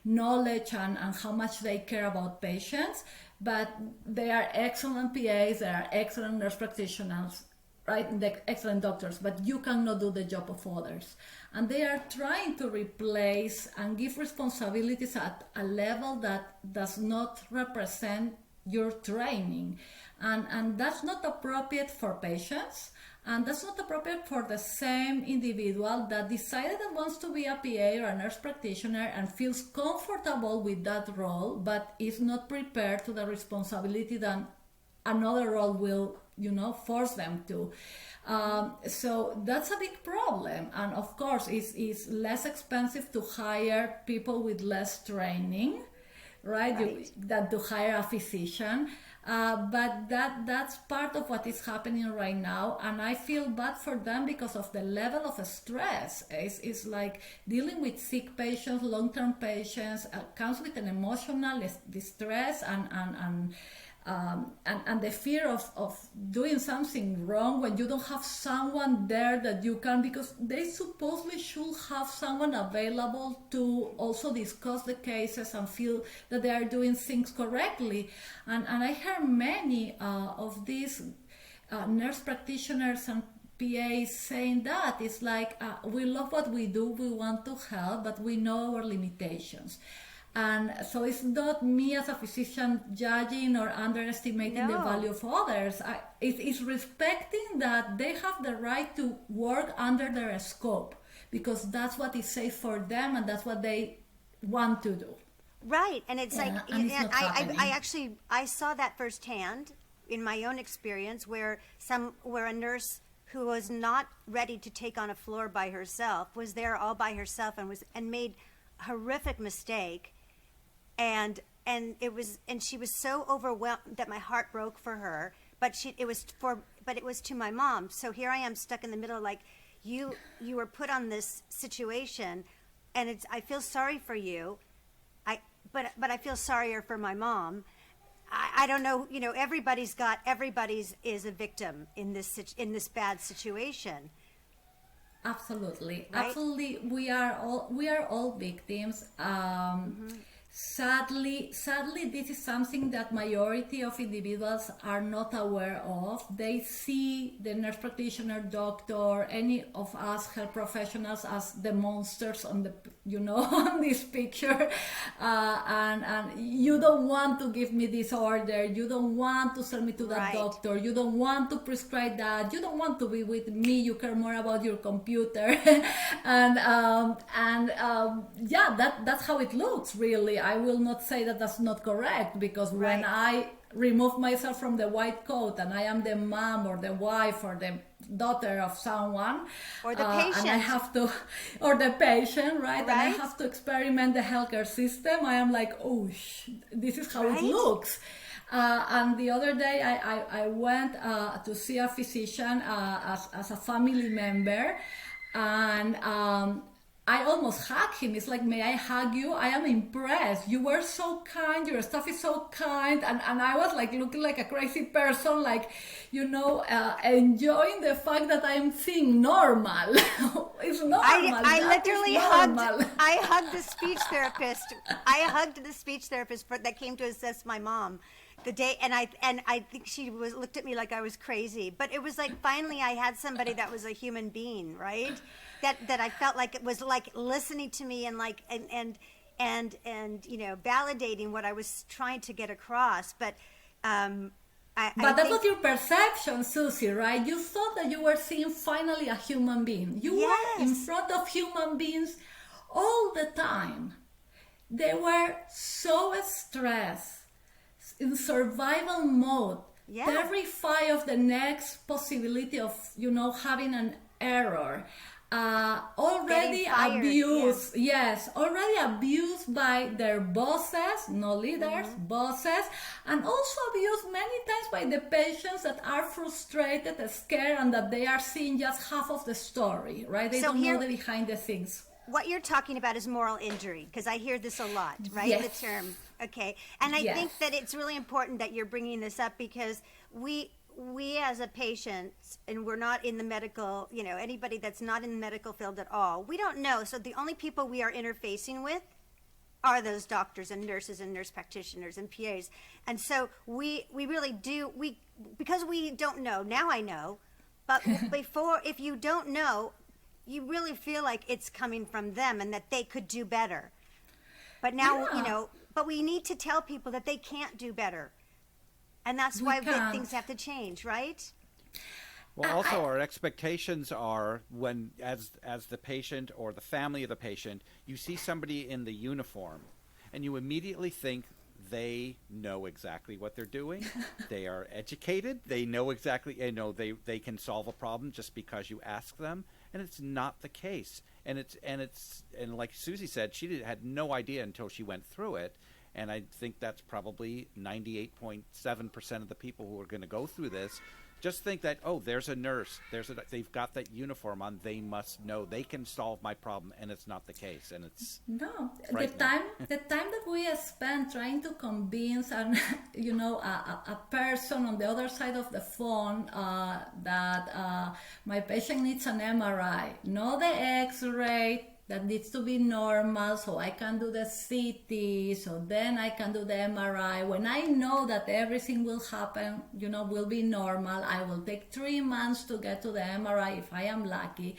knowledge and how much they care about patients. But they are excellent PAs, they are excellent nurse practitioners, right? They're excellent doctors, but you cannot do the job of others. And they are trying to replace and give responsibilities at a level that does not represent your training. And that's not appropriate for patients, and that's not appropriate for the same individual that decided that wants to be a PA or a nurse practitioner and feels comfortable with that role, but is not prepared to the responsibility that another role will, force them to. So that's a big problem. And of course, it's less expensive to hire people with less training, right? Than to hire a physician. But that's part of what is happening right now, and I feel bad for them because of the level of stress. It's like dealing with sick patients, long-term patients, comes with an emotional distress and the fear of doing something wrong when you don't have someone there that you can, because they supposedly should have someone available to also discuss the cases and feel that they are doing things correctly. And I heard many of these nurse practitioners and PAs saying that it's like, we love what we do, we want to help, but we know our limitations. And so it's not me as a physician judging or underestimating the value of others. It's respecting that they have the right to work under their scope, because that's what is safe for them and that's what they want to do. Right, and it's like, and it's I saw that firsthand in my own experience, where a nurse who was not ready to take on a floor by herself was there all by herself and made a horrific mistake. And she was so overwhelmed that my heart broke for her. But it was to my mom. So here I am stuck in the middle, like you were put on this situation, and I feel sorry for you. But I feel sorrier for my mom. I don't know. Everybody's is a victim in this bad situation. Absolutely, right? Absolutely. We are all victims. Sadly, this is something that majority of individuals are not aware of. They see the nurse practitioner, doctor, any of us health professionals as the monsters on the, on this picture, and you don't want to give me this order. You don't want to send me to that doctor. You don't want to prescribe that. You don't want to be with me. You care more about your computer, that's how it looks, really. I will not say that that's not correct, because when I remove myself from the white coat and I am the mom or the wife or the daughter of someone, or the patient, and I have to, or the patient, right? And I have to experiment the healthcare system. I am like, this is how it looks. And the other day I went to see a physician as a family member, and I almost hugged him. It's like, may I hug you? I am impressed. You were so kind. Your staff is so kind. And I was like looking like a crazy person, like, enjoying the fact that I'm seeing normal. It's normal. I literally hugged the speech therapist. I hugged the speech therapist that came to assess my mom the day, and I think she looked at me like I was crazy. But it was like, finally I had somebody that was a human being, right? That I felt like it was like listening to me and like and validating what I was trying to get across. But that was your perception, Susie, right? You thought that you were seeing finally a human being. You were in front of human beings all the time. They were so stressed, in survival mode, terrified of the next possibility of having an error. already Getting fired, abused, yes, already abused by their bosses, no leaders, bosses, and also abused many times by the patients that are frustrated, scared, and that they are seeing just half of the story, right? They So don't here- know the behind the scenes. What you're talking about is moral injury, because I hear this a lot, right? Yes. The term, okay. And I Yes. think that it's really important that you're bringing this up, because we as a patient, and we're not in the medical, anybody that's not in the medical field at all, we don't know. So the only people we are interfacing with are those doctors and nurses and nurse practitioners and PAs. And so we really do, because we don't know, now I know, but before, if you don't know, you really feel like it's coming from them and that they could do better. But now, Yeah. but we need to tell people that they can't do better. And that's We why can't. things have to change, right? Well, also our expectations are when, as the patient or the family of the patient, you see somebody in the uniform, and you immediately think they know exactly what they're doing. They are educated. They know exactly. They can solve a problem just because you ask them, and it's not the case. And like Susie said, she had no idea until she went through it. And I think that's probably 98.7% of the people who are going to go through this just think that, oh, there's a nurse, they've got that uniform on, they must know, they can solve my problem, and it's not the case, and it's No, frightening. the time that we spend trying to convince a person on the other side of the phone that my patient needs an MRI, not the X-ray, that needs to be normal, so I can do the CT, so then I can do the MRI. When I know that everything will happen, will be normal, I will take 3 months to get to the MRI if I am lucky.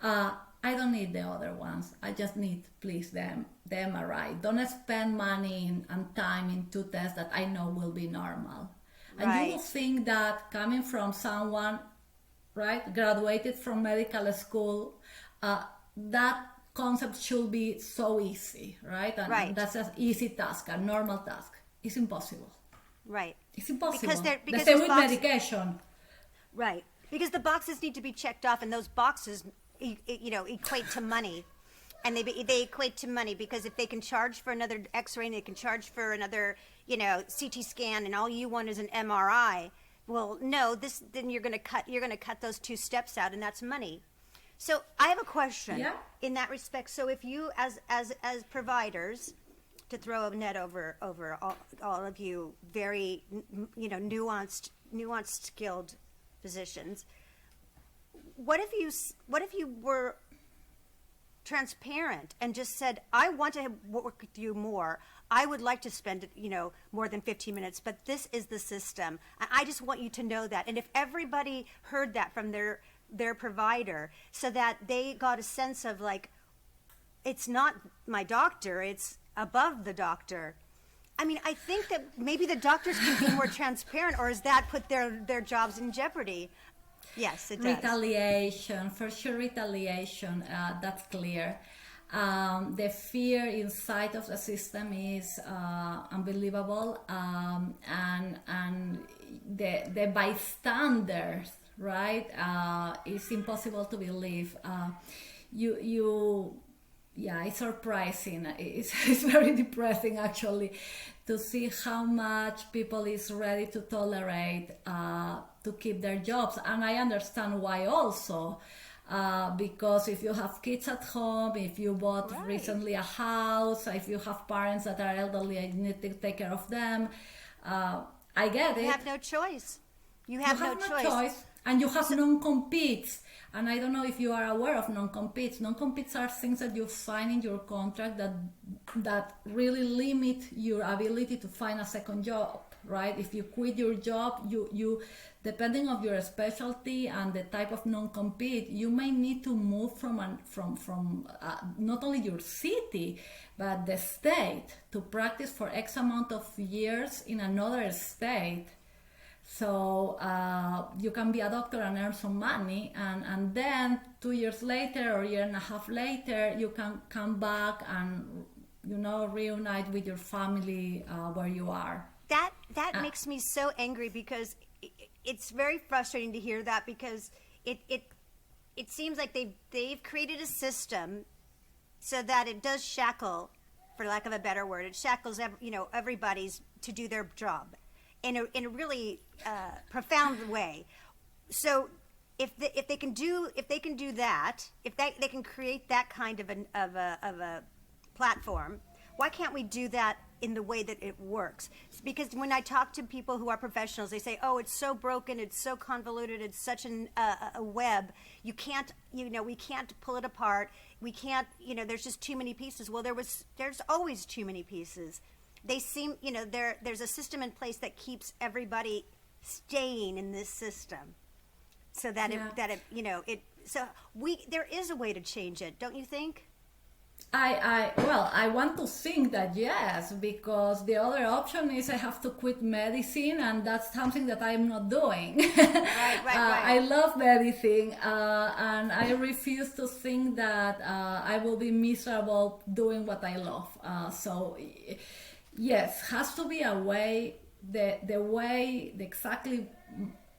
I don't need the other ones. I just need, please, the MRI. Don't spend money and time in 2 tests that I know will be normal. And you will Right. think that coming from someone, right, graduated from medical school, that concept should be so easy, right? And Right. that's an easy task, a normal task. It's impossible. Right. It's impossible. Because The because same those with medication. Right. Because the boxes need to be checked off, and those boxes, equate to money. And they equate to money because if they can charge for another X-ray and they can charge for another, CT scan, and all you want is an MRI, well, no, then you're going to cut those 2 steps out, and that's money. So I have a question Yeah. in that respect. So if you, as providers, to throw a net over all of you, very nuanced, skilled physicians, what if you were transparent and just said, I want to work with you more. I would like to spend, more than 15 minutes, but this is the system. And I just want you to know that. And if everybody heard that from their provider, so that they got a sense of like, it's not my doctor, it's above the doctor. I mean, I think that maybe the doctors can be more transparent, or does that put their jobs in jeopardy? Yes, it does. Retaliation, for sure, retaliation, that's clear. The fear inside of the system is unbelievable, and the bystanders, right? It's impossible to believe. Yeah, it's surprising. It's very depressing, actually, to see how much people is ready to tolerate to keep their jobs. And I understand why also, because if you have kids at home, if you bought Right. recently a house, if you have parents that are elderly and you need to take care of them, I get it. You have no choice. You have no choice. And you have non-competes. And I don't know if you are aware of non-competes. Non-competes are things that you sign in your contract that really limit your ability to find a second job, right? If you quit your job, you depending on your specialty and the type of non-compete, you may need to move from not only your city, but the state to practice for X amount of years in another state. So you can be a doctor and earn some money, and then 2 years later or 1.5 years later, you can come back and reunite with your family where you are. That makes me so angry, because it's very frustrating to hear that, because it it seems like they've created a system so that it does shackle, for lack of a better word, it shackles everybody's to do their job in a really profound way. So if they can do that, if they can create that kind of a platform, why can't we do that in the way that it works? Because when I talk to people who are professionals, they say, "Oh, it's so broken, it's so convoluted, it's such a web. You can't, we can't pull it apart. We can't, there's just too many pieces." Well, there's always too many pieces. They seem, there's a system in place that keeps everybody staying in this system, so that there is a way to change it, don't you think? I want to think that yes, because the other option is I have to quit medicine, and that's something that I'm not doing. Right. I love medicine, and I refuse to think that I will be miserable doing what I love. So yes, has to be a way. The exactly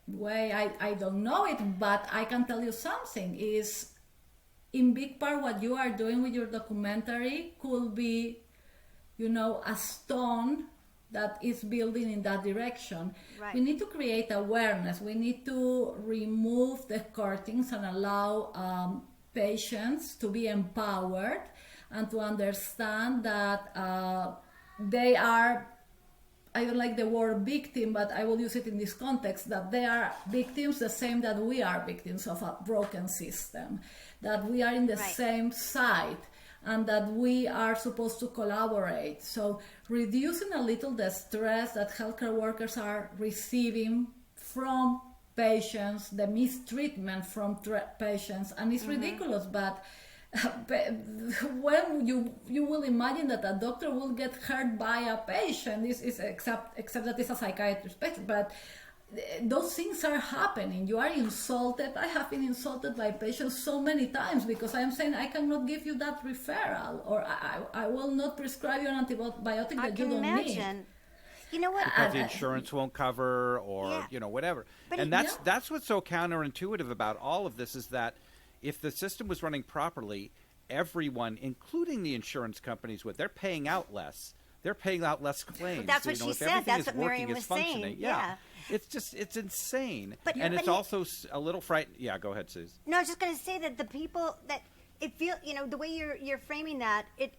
way I don't know it, but I can tell you something is. In big part, what you are doing with your documentary could be, a stone that is building in that direction. Right. We need to create awareness. We need to remove the curtains and allow patients to be empowered and to understand that they are, I don't like the word victim, but I will use it in this context, that they are victims the same that we are victims of a broken system, that we are in the same side, and that we are supposed to collaborate. So reducing a little the stress that healthcare workers are receiving from patients, the mistreatment from patients, and it's ridiculous, but when you will imagine that a doctor will get hurt by a patient, except that it's a psychiatrist patient, but those things are happening. You are insulted. I have been insulted by patients so many times because I'm saying I cannot give you that referral, or I will not prescribe you an antibiotic that you don't need. You know what? Because the insurance won't cover, or whatever. But and that's what's so counterintuitive about all of this, is that if the system was running properly, everyone, including the insurance companies, they're paying out less. They're paying out less claims. But that's what she said. That's what MIRIAM was saying. Yeah. It's insane. And it's also a little frightening. Yeah, go ahead, Suze. No, I was just going to say that the people that it feel, the way you're framing that, it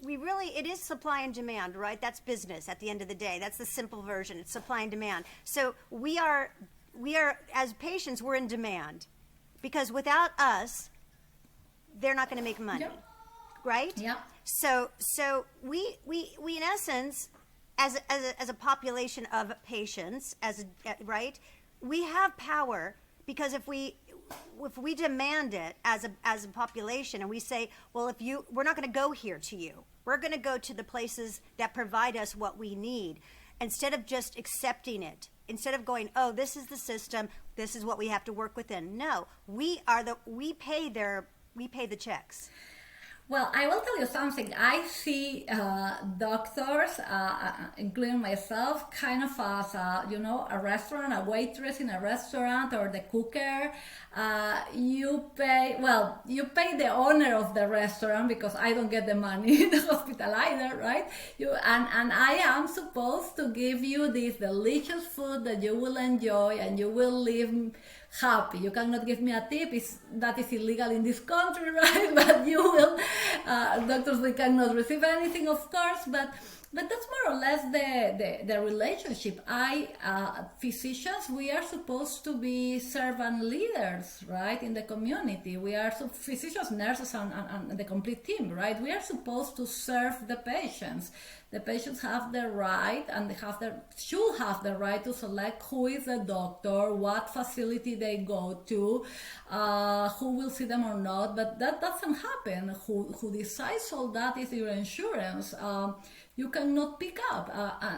is supply and demand, right? That's business at the end of the day. That's the simple version. It's supply and demand. So we are as patients, we're in demand, because without us, they're not going to make money. Yep. Right? Yeah. So we in essence, as a population of patients, right, we have power, because if we demand it as a population, and we say, well, we're not going to go here to you, we're going to go to the places that provide us what we need, instead of just accepting it, instead of going, oh, this is the system, this is what we have to work within. No, we pay the checks. Well, I will tell you something. I see doctors, including myself, kind of as a restaurant, a waitress in a restaurant, or the cooker. You pay the owner of the restaurant, because I don't get the money in the hospital either, right? And I am supposed to give you this delicious food that you will enjoy and you will live happy. You cannot give me a tip. That is illegal in this country, right? But you will. Doctors, we cannot receive anything, of course, but that's more or less the relationship. Physicians, we are supposed to be servant leaders, right, in the community. We are physicians, nurses, and the complete team, right? We are supposed to serve the patients. The patients have the right, and should have the right to select who is the doctor, what facility they go to, who will see them or not. But that doesn't happen. Who decides all that is your insurance. You cannot pick up,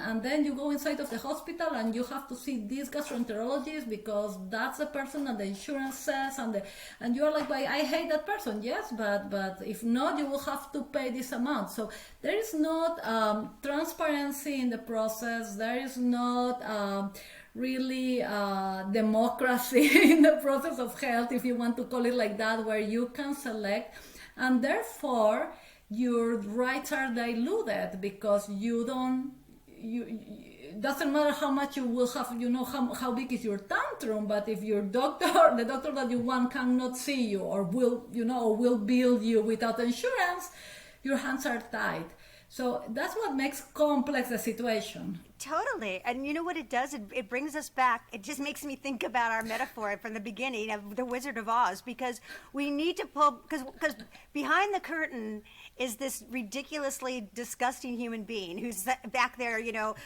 and then you go inside of the hospital and you have to see this gastroenterologist because that's the person that the insurance says, and you are like, well, I hate that person. Yes, but if not, you will have to pay this amount. So there is not transparency in the process. There is not really democracy in the process of health, if you want to call it like that, where you can select, and therefore your rights are diluted because you don't, it doesn't matter how much you will have, how big is your tantrum, but if your doctor, the doctor that you want cannot see you or will bill you without insurance, your hands are tied. So that's what makes complex the situation. Totally. And you know what it does? It brings us back. It just makes me think about our metaphor from the beginning of The Wizard of Oz, because we need to pull, because behind the curtain is this ridiculously disgusting human being who's back there,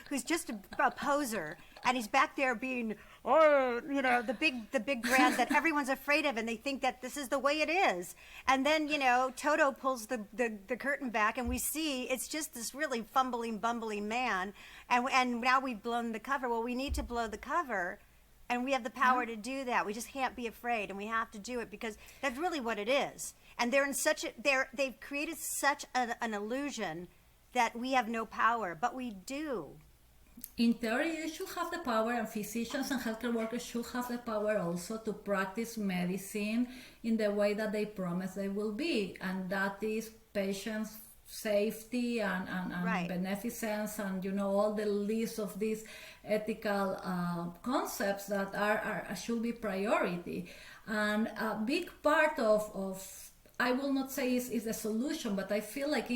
who's just a poser. And he's back there being, the big brand that everyone's afraid of, and they think that this is the way it is. And then, Toto pulls the curtain back, and we see it's just this really fumbling, bumbling man. And now we've blown the cover. Well, we need to blow the cover, and we have the power to do that. We just can't be afraid, and we have to do it because that's really what it is. And they've created such an illusion that we have no power, but we do. In theory, you should have the power, and physicians and healthcare workers should have the power also to practice medicine in the way that they promise they will be, and that is patients' safety and right. beneficence, and all the list of these ethical concepts that should be priority. And a big part of I will not say is the solution, but I feel like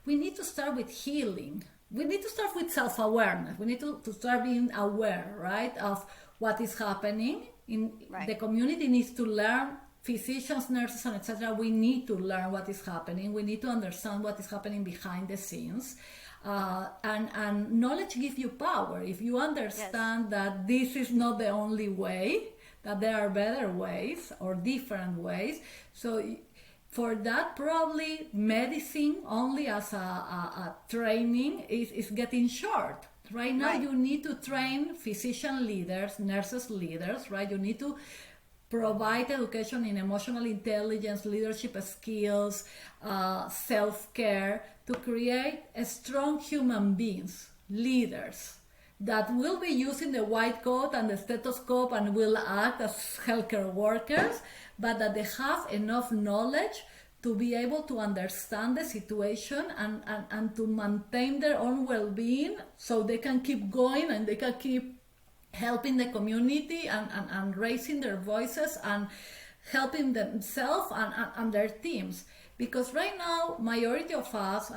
we need to start with healing. We need to start with self-awareness. We need to start being aware, right, of what is happening. Right. The community needs to learn, physicians, nurses, and etc. We need to learn what is happening. We need to understand what is happening behind the scenes. And knowledge gives you power. If you understand that this is not the only way, that there are better ways or different ways. So for that, probably medicine only as a training is getting short. Right now, you need to train physician leaders, nurses leaders, right? You need to provide education in emotional intelligence, leadership skills, self-care, to create a strong human beings, leaders, that will be using the white coat and the stethoscope and will act as healthcare workers, but that they have enough knowledge to be able to understand the situation and to maintain their own well-being so they can keep going and they can keep helping the community and raising their voices and helping themselves and their teams. Because right now, majority of us,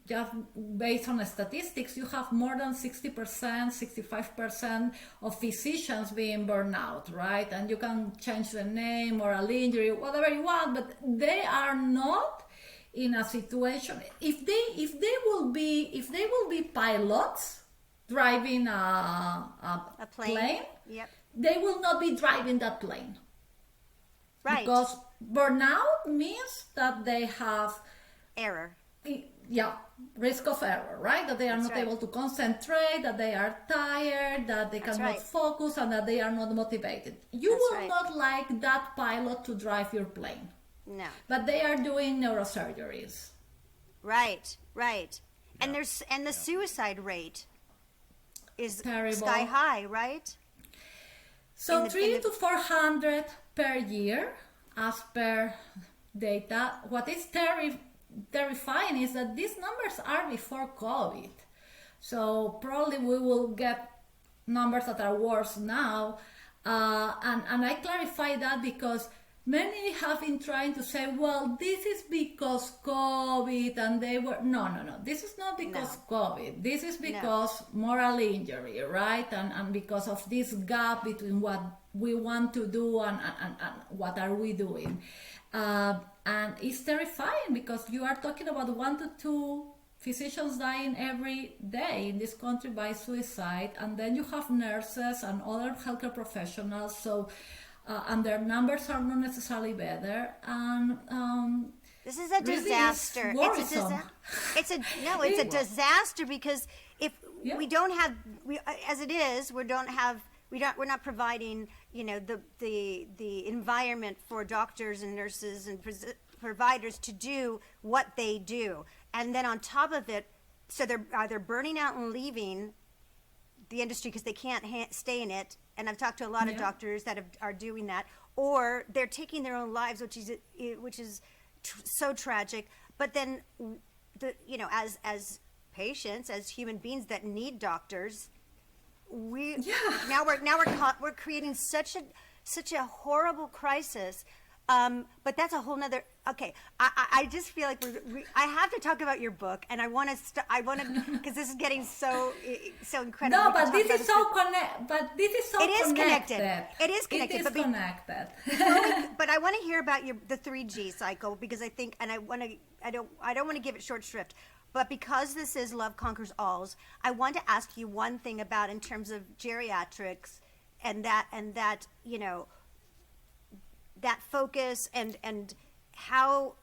just based on statistics, you have more than 60%, 65% of physicians being burned out, right? And you can change the name or a injury, whatever you want, but they are not in a situation. If they will be pilots driving a plane, they will not be driving that plane. Right. Because burnout means that they have error. Risk of error, right? That they are not able to concentrate, that they are tired, that they cannot focus, and that they are not motivated. You will not like that pilot to drive your plane. No. But they are doing neurosurgeries. Right. And the suicide rate is terrible, sky high, right? So 300 to 400 per year, as per data. What is terrifying is that these numbers are before COVID. So probably we will get numbers that are worse now. And I clarify that because many have been trying to say, well, this is because COVID and they were... No. This is not because COVID. This is because moral injury, right? And because of this gap between what we want to do and what are we doing. And it's terrifying because you are talking about 1 to 2 physicians dying every day in this country by suicide. And then you have nurses and other healthcare professionals. So... and their numbers are not necessarily better, and this is a disaster. It's a disaster because if we don't have, as it is, we're not providing, the environment for doctors and nurses and providers to do what they do, and then on top of it, so they're either burning out and leaving the industry because they can't stay in it. and I've talked to a lot of doctors that are doing that, or they're taking their own lives, which is so tragic. But then, as patients, as human beings that need doctors, we're creating such a horrible crisis. But that's a whole nother. Okay, I just feel like I have to talk about your book, and I want to because this is getting so incredible. No, but this is so connected. It is connected. It is connected. But I want to hear about the 3G cycle, because I think, and I don't want to give it short shrift. But because this is Love Conquers Alls, I want to ask you one thing about in terms of geriatrics and that that focus and how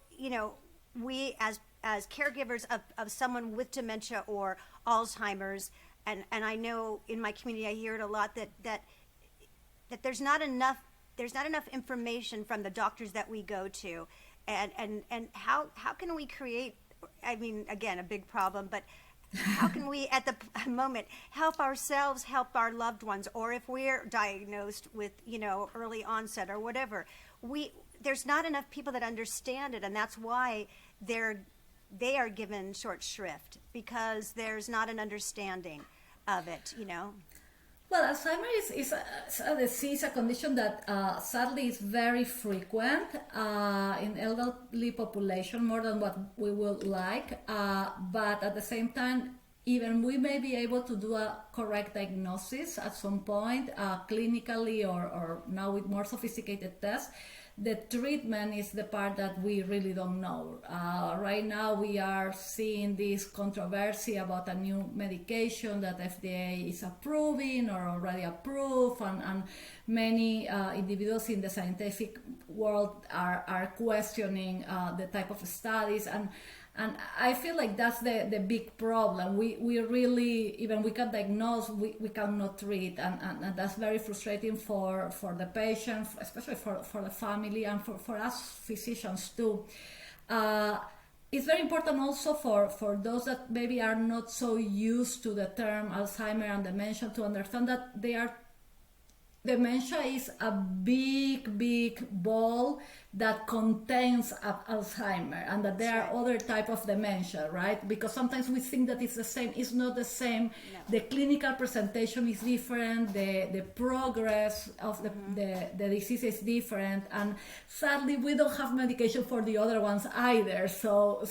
we as caregivers of someone with dementia or Alzheimer's, and I know in my community I hear it a lot that there's not enough information from the doctors that we go to, and how can we create, I mean, again, a big problem, but how can we at the moment help ourselves, help our loved ones, or if we're diagnosed with early onset or whatever, there's not enough people that understand it, and that's why they are given short shrift, because there's not an understanding of it. Well, Alzheimer's is a disease, a condition that sadly is very frequent in elderly population, more than what we would like. But at the same time, even we may be able to do a correct diagnosis at some point, clinically or now with more sophisticated tests. The treatment is the part that we really don't know. Right now we are seeing this controversy about a new medication that FDA is approving or already approved, and many individuals in the scientific world are questioning the type of studies, and I feel like that's the big problem. We really, even we can diagnose, we cannot treat, and that's very frustrating for the patient, especially for the family, and for us physicians too. It's very important also for those that maybe are not so used to the term Alzheimer and dementia to understand that dementia is a big ball that contains Alzheimer, and that there are other type of dementia, right? Because sometimes we think that it's the same. It's not the same. No. The clinical presentation is different. The progress of the disease is different, and sadly we don't have medication for the other ones either. So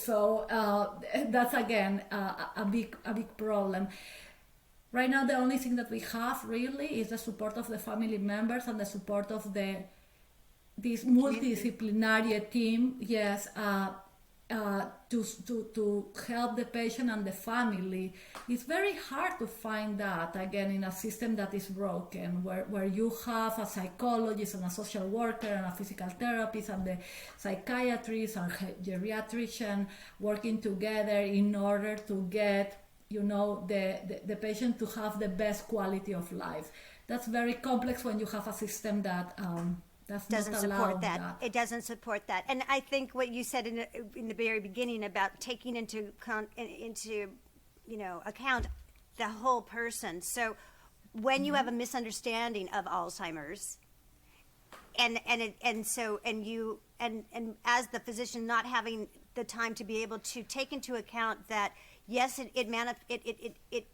that's again a big problem. Right now, the only thing that we have really is the support of the family members and the support of this multidisciplinary team. Yes, to help the patient and the family. It's very hard to find that again in a system that is broken, where you have a psychologist and a social worker and a physical therapist and the psychiatrist and geriatrician working together in order to get the patient to have the best quality of life. That's very complex when you have a system that doesn't support that. It doesn't support that. And I think what you said in the very beginning about taking into account the whole person. So when you have a misunderstanding of Alzheimer's, and as the physician not having the time to be able to take into account that, yes, it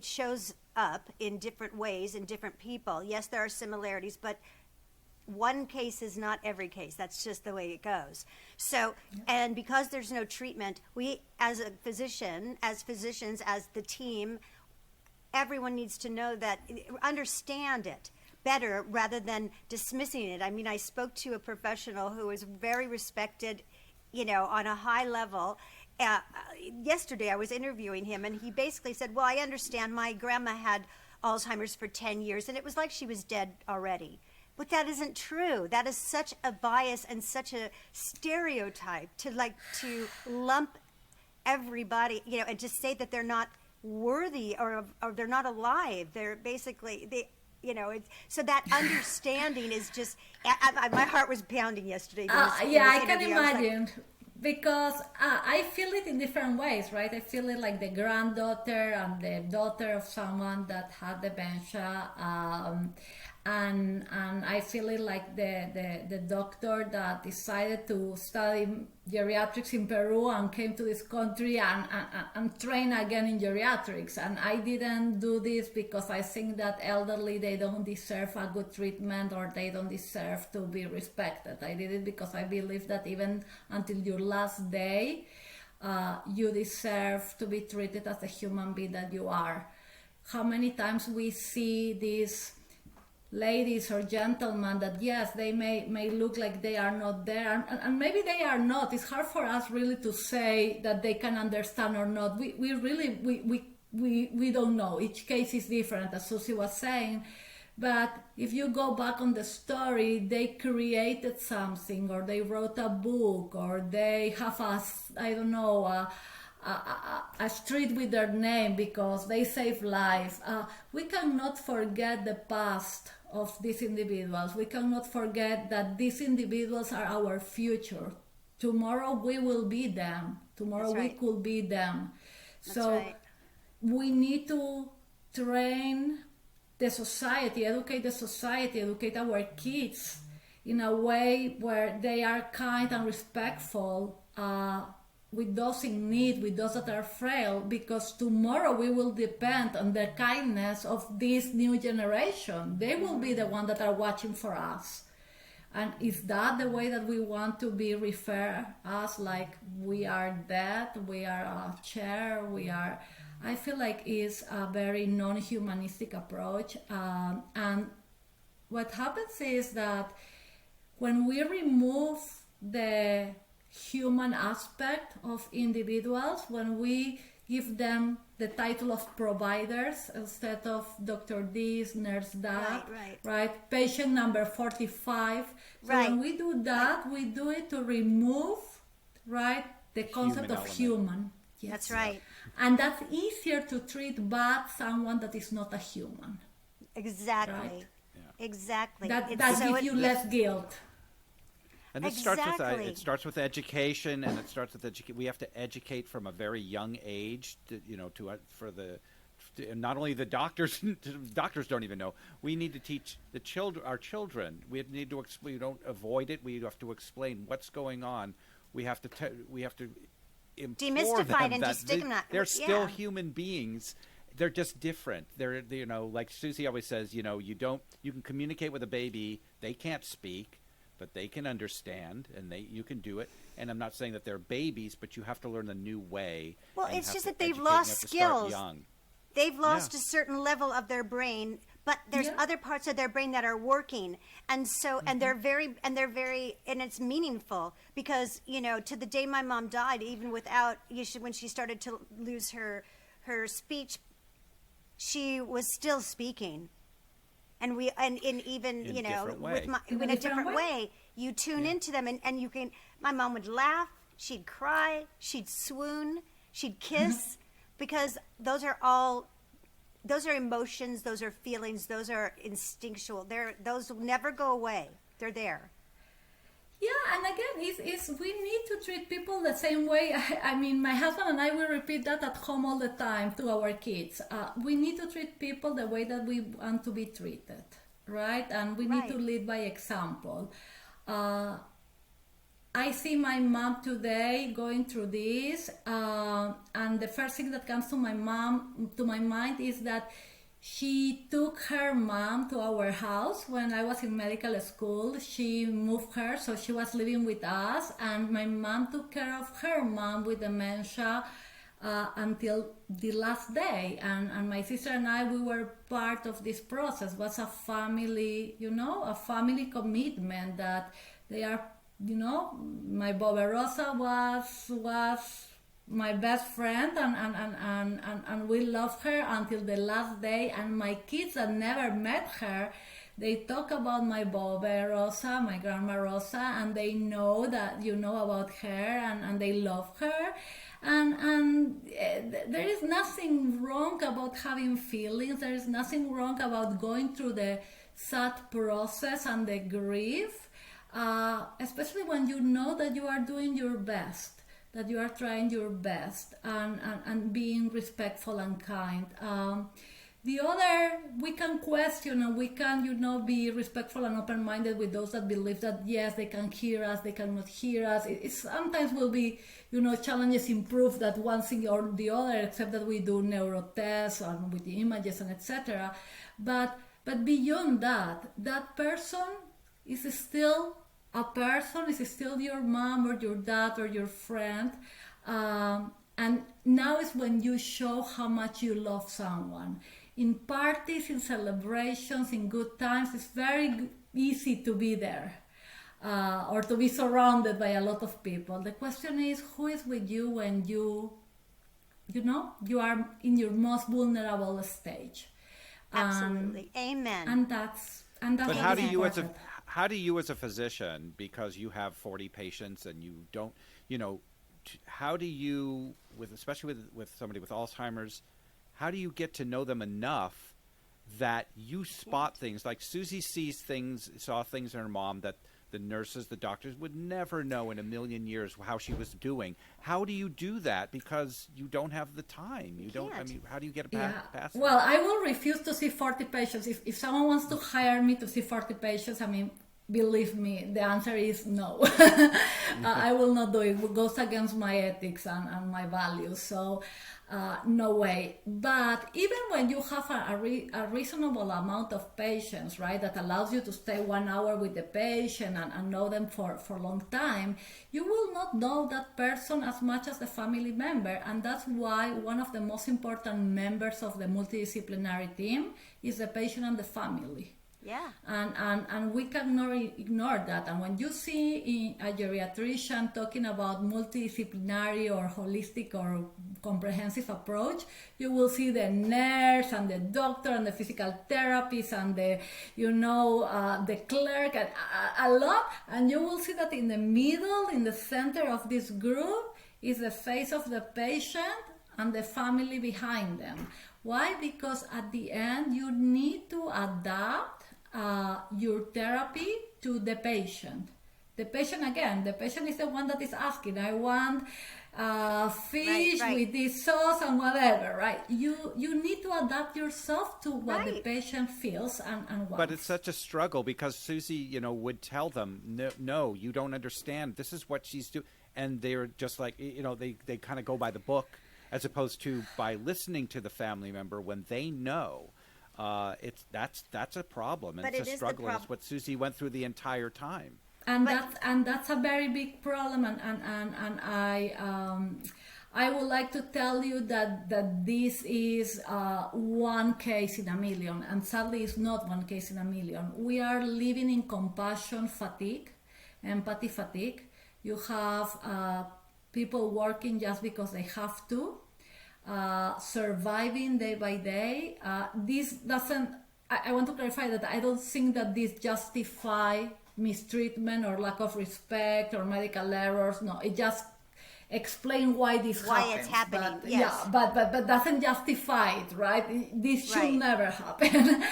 shows up in different ways in different people. Yes, there are similarities, but one case is not every case. That's just the way it goes. So, and because there's no treatment, we as a physician, as physicians, as the team, everyone needs to know that, understand it better rather than dismissing it. I mean, I spoke to a professional who is very respected, on a high level. Yesterday I was interviewing him, and he basically said, well, I understand my grandma had Alzheimer's for 10 years and it was like she was dead already. But that isn't true. That is such a bias and such a stereotype to lump everybody, and just say that they're not worthy or they're not alive. They're basically, so that understanding is just, my heart was pounding yesterday. I can imagine. Because I feel it in different ways, right? I feel it like the granddaughter and the daughter of someone that had dementia. and I feel it like the doctor that decided to study geriatrics in Peru and came to this country and train again in geriatrics. And I didn't do this because I think that elderly, they don't deserve a good treatment or they don't deserve to be respected. I did it because I believe that even until your last day, you deserve to be treated as the human being that you are. How many times we see these ladies or gentlemen that, yes, they may look like they are not there, and maybe they are not. It's hard for us really to say that they can understand or not. We really don't know. Each case is different, as Susie was saying. But if you go back on the story, they created something, or they wrote a book, or they have a street with their name because they saved life. We cannot forget the past of these individuals. We cannot forget that these individuals are our future. Tomorrow we will be them. Tomorrow we could be them. So we need to train the society, educate the society, educate our kids in a way where they are kind and respectful with those in need, with those that are frail, because tomorrow we will depend on the kindness of this new generation. They will be the ones that are watching for us. And is that the way that we want to be referred as, like we are dead, we are a chair, we are... I feel like it's a very non-humanistic approach. And what happens is that when we remove the human aspect of individuals, when we give them the title of providers instead of Dr. This, nurse that, right? Patient number 45. So when we do that, we do it to remove, right, the concept of human. Yes. That's right. And that's easier to treat bad someone that is not a human. Exactly. Right? Yeah. Exactly. That gives you less guilt. And this starts with education, and it starts with we have to educate from a very young age, not only the doctors. Doctors don't even know. We need to teach our children. We don't avoid it. We have to explain what's going on. We have to demystify it and destigmatize. They're still human beings. They're just different. They're like Susie always says. You can communicate with a baby. They can't speak, but they can understand, and you can do it. And I'm not saying that they're babies, but you have to learn a new way. Well, it's just that they've lost skills. They've lost a certain level of their brain, but there's other parts of their brain that are working, and so and they're very and it's meaningful because to the day my mom died, even without when she started to lose her speech, she was still speaking. And even in a different way, you tune into them, and you can. My mom would laugh, she'd cry, she'd swoon, she'd kiss, because those are emotions, those are feelings, those are instinctual. Those will never go away. They're there. Yeah, and again, we need to treat people the same way. I mean, my husband and I will repeat that at home all the time to our kids. We need to treat people the way that we want to be treated, right? And we need to lead by example. I see my mom today going through this, and the first thing that comes to my mind is that she took her mom to our house when I was in medical school. She moved her, so she was living with us, and my mom took care of her mom with dementia until the last day. And my sister and I, we were part of this process. It was a family, a family commitment that they are, my Boba Rosa was my best friend, and we loved her until the last day. And my kids that never met her, they talk about my Boba Rosa, my grandma Rosa, and they know that about her, and they love her. And there is nothing wrong about having feelings. There is nothing wrong about going through the sad process and the grief, especially when you know that you are doing your best, that you are trying your best, and being respectful and kind. The other, we can question and we can, be respectful and open-minded with those that believe that, yes, they can hear us, they cannot hear us. It sometimes will be, challenges in proof that one thing or the other, except that we do neurotests and with the images and etc. But beyond that, that person is still a person, is still your mom or your dad or your friend. And now is when you show how much you love someone. In parties, in celebrations, in good times, it's very easy to be there or to be surrounded by a lot of people. The question is, who is with you when you are in your most vulnerable stage? Absolutely. Amen. And that's But how do you important. how do you as a physician, because you have 40 patients and you don't, how do you, especially with somebody with Alzheimer's, how do you get to know them enough that you spot things like Susie saw things in her mom that the nurses, the doctors would never know in a million years how she was doing? How do you do that? Because you don't have the time. You don't. I mean, how do you get past Well, I will refuse to see 40 patients. If someone wants to hire me to see 40 patients, I mean, believe me, the answer is no. I will not do it. It goes against my ethics and my values. So no way. But even when you have a reasonable amount of patients, right, that allows you to stay 1 hour with the patient and know them for a long time, you will not know that person as much as the family member. And that's why one of the most important members of the multidisciplinary team is the patient and the family. Yeah. And we cannot ignore that. And when you see a geriatrician talking about multidisciplinary or holistic or comprehensive approach, you will see the nurse and the doctor and the physical therapist and the, the clerk and a lot. And you will see that in the middle, in the center of this group, is the face of the patient and the family behind them. Why? Because at the end, you need to adapt your therapy to the patient. The patient is the one that is asking, I want fish Right. with this sauce and whatever, right? You need to adapt yourself to what the Right. patient feels and wants. But it's such a struggle because Susie, would tell them, no, you don't understand. This is what she's doing. And they're just like, they kind of go by the book as opposed to by listening to the family member when they know. That's a problem. And But it's it a is the struggle. It's what Susie went through the entire time. And that's a very big problem, and I would like to tell you that this is one case in a million, and sadly it's not one case in a million. We are living in compassion fatigue, empathy fatigue. You have people working just because they have to, surviving day by day. This doesn't, I want to clarify that I don't think that this justify mistreatment or lack of respect or medical errors. No, it just explain why this Why happens. it's happening, But, yes. Yeah, but doesn't justify it, right? This should Right. never happen.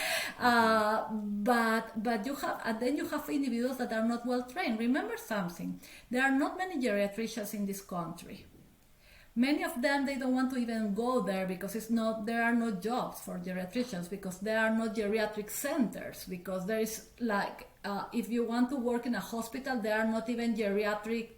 But you have, and then you have individuals that are not well trained. Remember something: there are not many geriatricians in this country. Many of them, they don't want to even go there because there are no jobs for geriatricians, because there are no geriatric centers, because there is if you want to work in a hospital, there are not even geriatric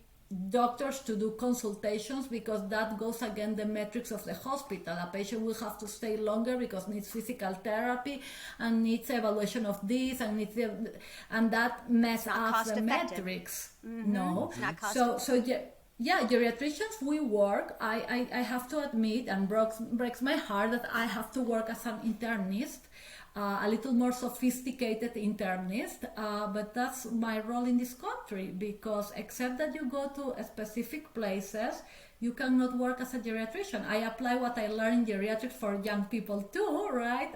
doctors to do consultations, because that goes against the metrics of the hospital. A patient will have to stay longer because needs physical therapy and needs evaluation of this and that mess up cost the effective. metrics. Mm-hmm. No, It's not cost yeah, geriatricians, we work. I have to admit, and breaks my heart, that I have to work as an internist, a little more sophisticated internist, but that's my role in this country, because except that you go to specific places, you cannot work as a geriatrician. I apply what I learned in geriatrics for young people too, right?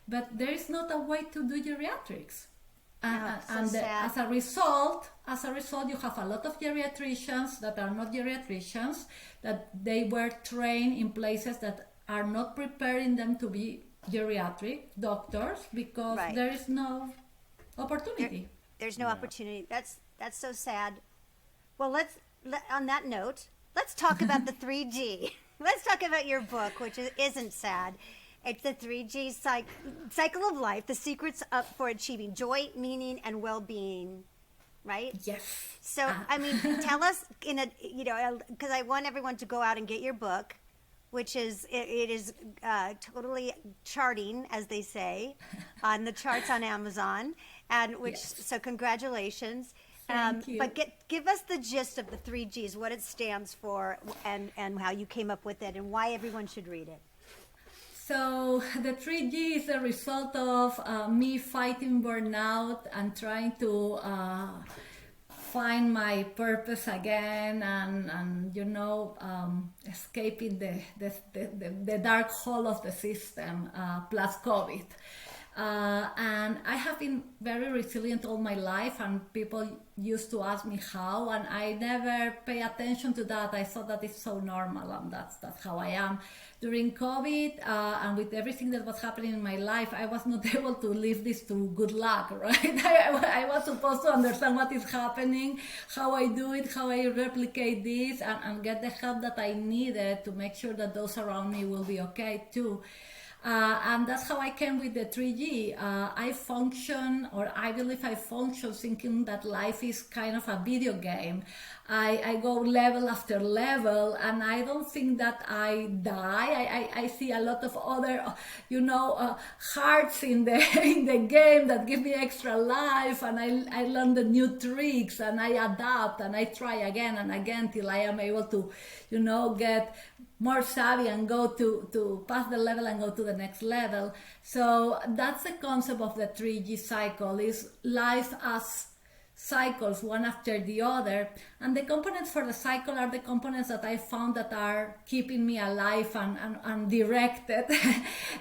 But there is not a way to do geriatrics. As a result, you have a lot of geriatricians that are not geriatricians, that they were trained in places that are not preparing them to be geriatric doctors, because Right. there is no opportunity. There's no opportunity. That's so sad. Well, on that note, let's talk about the 3G. Let's talk about your book, which isn't sad. It's the 3G cycle of life, the secrets up for achieving joy, meaning, and well-being, right? Yes. So, I mean, tell us because I want everyone to go out and get your book, which is, it is totally charting, as they say, on the charts on Amazon, and which, so congratulations. Thank you. But give us the gist of the 3Gs, what it stands for, and how you came up with it, and why everyone should read it. So the 3G is a result of me fighting burnout and trying to find my purpose again, and escaping the dark hole of the system, plus COVID. And I have been very resilient all my life, and people used to ask me how, and I never pay attention to that. I thought that it's so normal, and that's how I am. During COVID, and with everything that was happening in my life, I was not able to leave this to good luck, right? I was supposed to understand what is happening, how I do it, how I replicate this, and get the help that I needed to make sure that those around me will be okay too. And that's how I came with the 3G. I believe I function thinking that life is kind of a video game. I go level after level, and I don't think that I die. I see a lot of other, hearts in the game that give me extra life, and I learn the new tricks, and I adapt, and I try again and again till I am able to, get more savvy and go to pass the level and go to the next level. So that's the concept of the 3G cycle, is life as cycles, one after the other, and the components for the cycle are the components that I found that are keeping me alive and directed.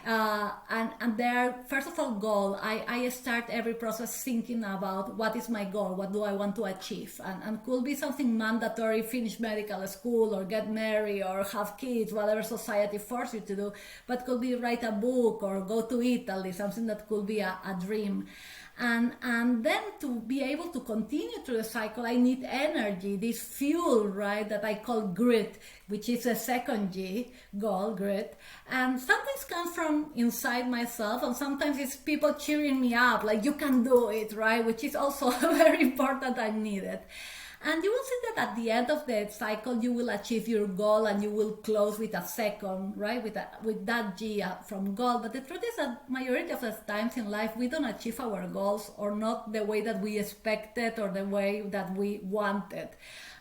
And they are, first of all, goal. I start every process thinking about what is my goal, what do I want to achieve, and could be something mandatory, finish medical school or get married or have kids, whatever society forces you to do, but could be write a book or go to Italy, something that could be a dream. And then to be able to continue through the cycle, I need energy, this fuel, right, that I call grit, which is a second G, goal, grit. And sometimes comes from inside myself, and sometimes it's people cheering me up, like, you can do it, right, which is also very important. I need it. And you will see that at the end of the cycle, you will achieve your goal, and you will close with a second, right? With that G from goal. But the truth is that majority of the times in life, we don't achieve our goals, or not the way that we expected or the way that we wanted.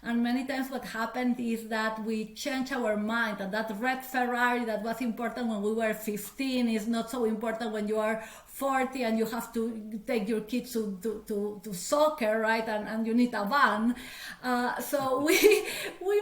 And many times what happened is that we change our mind, and that red Ferrari that was important when we were 15 is not so important when you are 40 and you have to take your kids to soccer, right? And you need a van. So we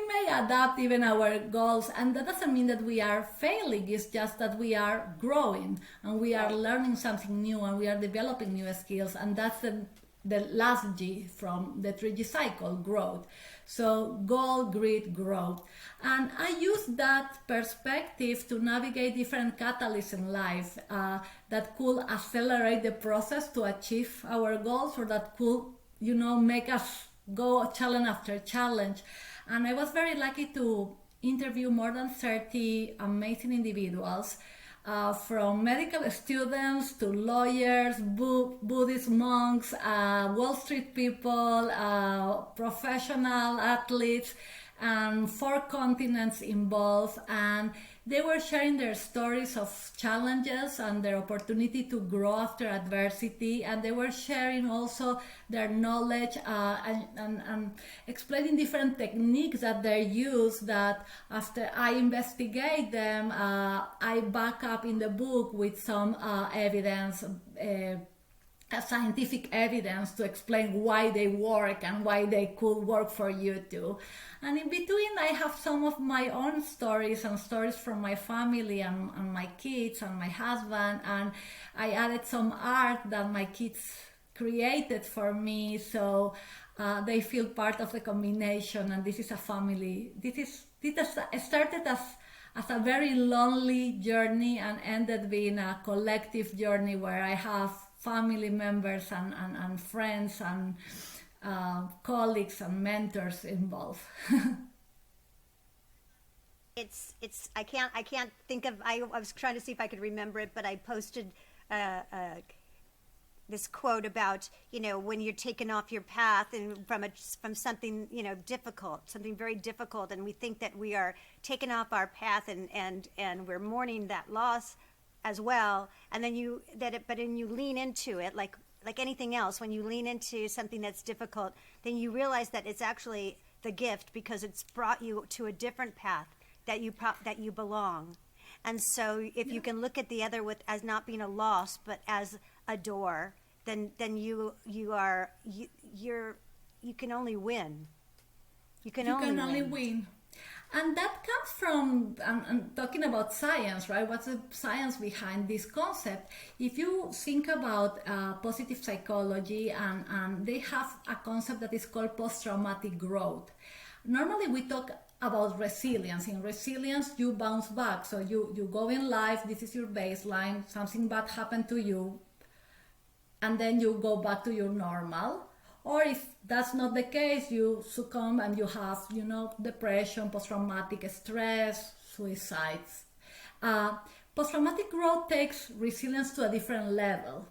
may adapt even our goals, and that doesn't mean that we are failing. It's just that we are growing, and we are learning something new, and we are developing new skills, and that's the last G from the 3G cycle, growth. So goal, grit, growth. And I use that perspective to navigate different catalysts in life that could accelerate the process to achieve our goals, or that could, make us go challenge after challenge. And I was very lucky to interview more than 30 amazing individuals, from medical students to lawyers, Buddhist monks, Wall Street people, professional athletes, and 4 continents involved. And they were sharing their stories of challenges and their opportunity to grow after adversity. And they were sharing also their knowledge and explaining different techniques that they use, that after I investigate them, I back up in the book with some evidence, scientific evidence to explain why they work and why they could work for you too. And in between, I have some of my own stories and stories from my family and my kids and my husband, and I added some art that my kids created for me, so they feel part of the combination. And this is a family. This started as a very lonely journey and ended being a collective journey where I have family members and friends and colleagues and mentors involved. it's I can't think of, I was trying to see if I could remember it, but I posted this quote about, when you're taken off your path and from something, difficult, something very difficult, and we think that we are taken off our path and we're mourning that loss as well, and then you lean into it like anything else. When you lean into something that's difficult, then you realize that it's actually the gift, because it's brought you to a different path that you belong. And so if you can look at the other as not being a loss, but as a door, then you can only win. You can only win. And that comes from, and talking about science, right? What's the science behind this concept? If you think about positive psychology, and they have a concept that is called post-traumatic growth. Normally we talk about resilience. In resilience, you bounce back. So you go in life, this is your baseline, something bad happened to you, and then you go back to your normal. Or if that's not the case, you succumb and you have, depression, post-traumatic stress, suicides. Post-traumatic growth takes resilience to a different level.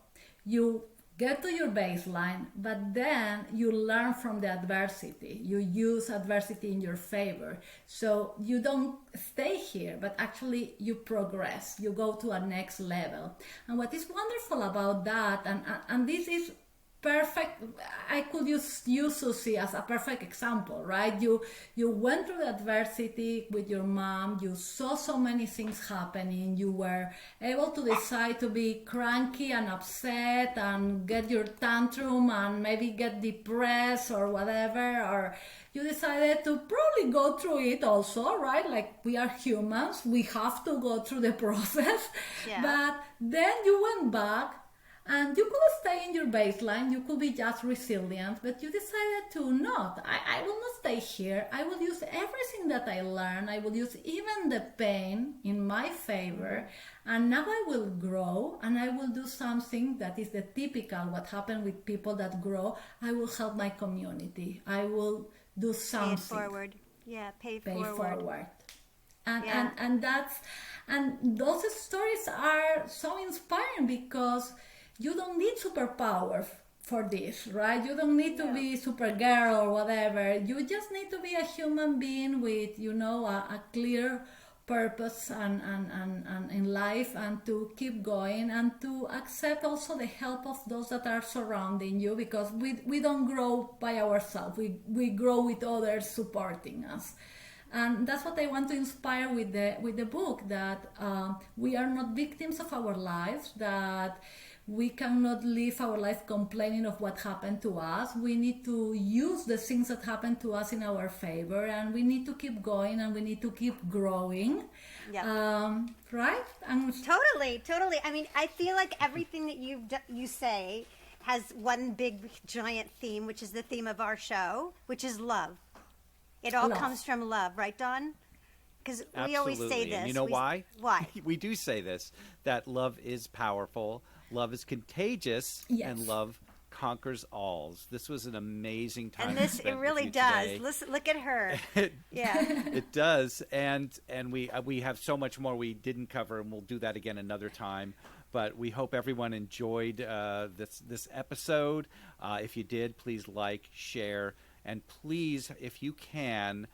You get to your baseline, but then you learn from the adversity. You use adversity in your favor. So you don't stay here, but actually you progress. You go to a next level. And what is wonderful about that, and this is perfect, I could use you, Susie, as a perfect example, right? You went through the adversity with your mom, you saw so many things happening, you were able to decide to be cranky and upset and get your tantrum and maybe get depressed or whatever, or you decided to probably go through it also, right? Like, we are humans, we have to go through the process. Yeah. But then you went back, and you could stay in your baseline, you could be just resilient, but you decided to not. I will not stay here. I will use everything that I learned. I will use even the pain in my favor. And now I will grow, and I will do something that is the typical, what happened with people that grow. I will help my community. I will do something. Pay it forward. Yeah, pay forward. forward. And those stories are so inspiring, because you don't need superpower for this, right? You don't need to be Supergirl or whatever. You just need to be a human being with, a clear purpose and in life, and to keep going, and to accept also the help of those that are surrounding you, because we don't grow by ourselves. We grow with others supporting us. And that's what I want to inspire with the book, that we are not victims of our lives, that we cannot live our life complaining of what happened to us. We need to use the things that happened to us in our favor, and we need to keep going, and we need to keep growing. Yeah. Right? Totally. I mean, I feel like everything that you say has one big giant theme, which is the theme of our show, which is love. It all comes from love, right, Dawn? Because we always say this. And you know why? Why? We do say this, that love is powerful, love is contagious, and love conquers all. This was an amazing time. And this, it really does. Today. Listen, look at her. It does. And we have so much more we didn't cover, and we'll do that again another time. But we hope everyone enjoyed this episode. If you did, please like, share, and please, if you can,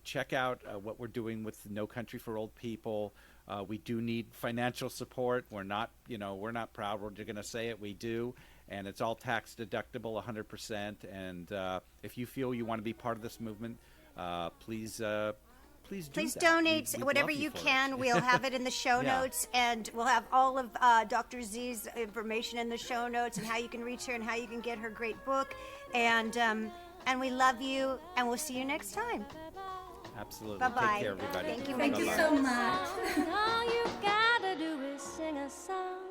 check out what we're doing with No Country for Old People. We do need financial support. We're not proud. We're going to say it. We do. And it's all tax deductible, 100%. And if you feel you want to be part of this movement, please donate whatever you can. We'll have it in the show notes, and we'll have all of Dr. Z's information in the show notes, and how you can reach her and how you can get her great book. And we love you, and we'll see you next time. Absolutely. Bye-bye. Take care, everybody. Thank you. Thank you so much. All you gotta do is sing a song.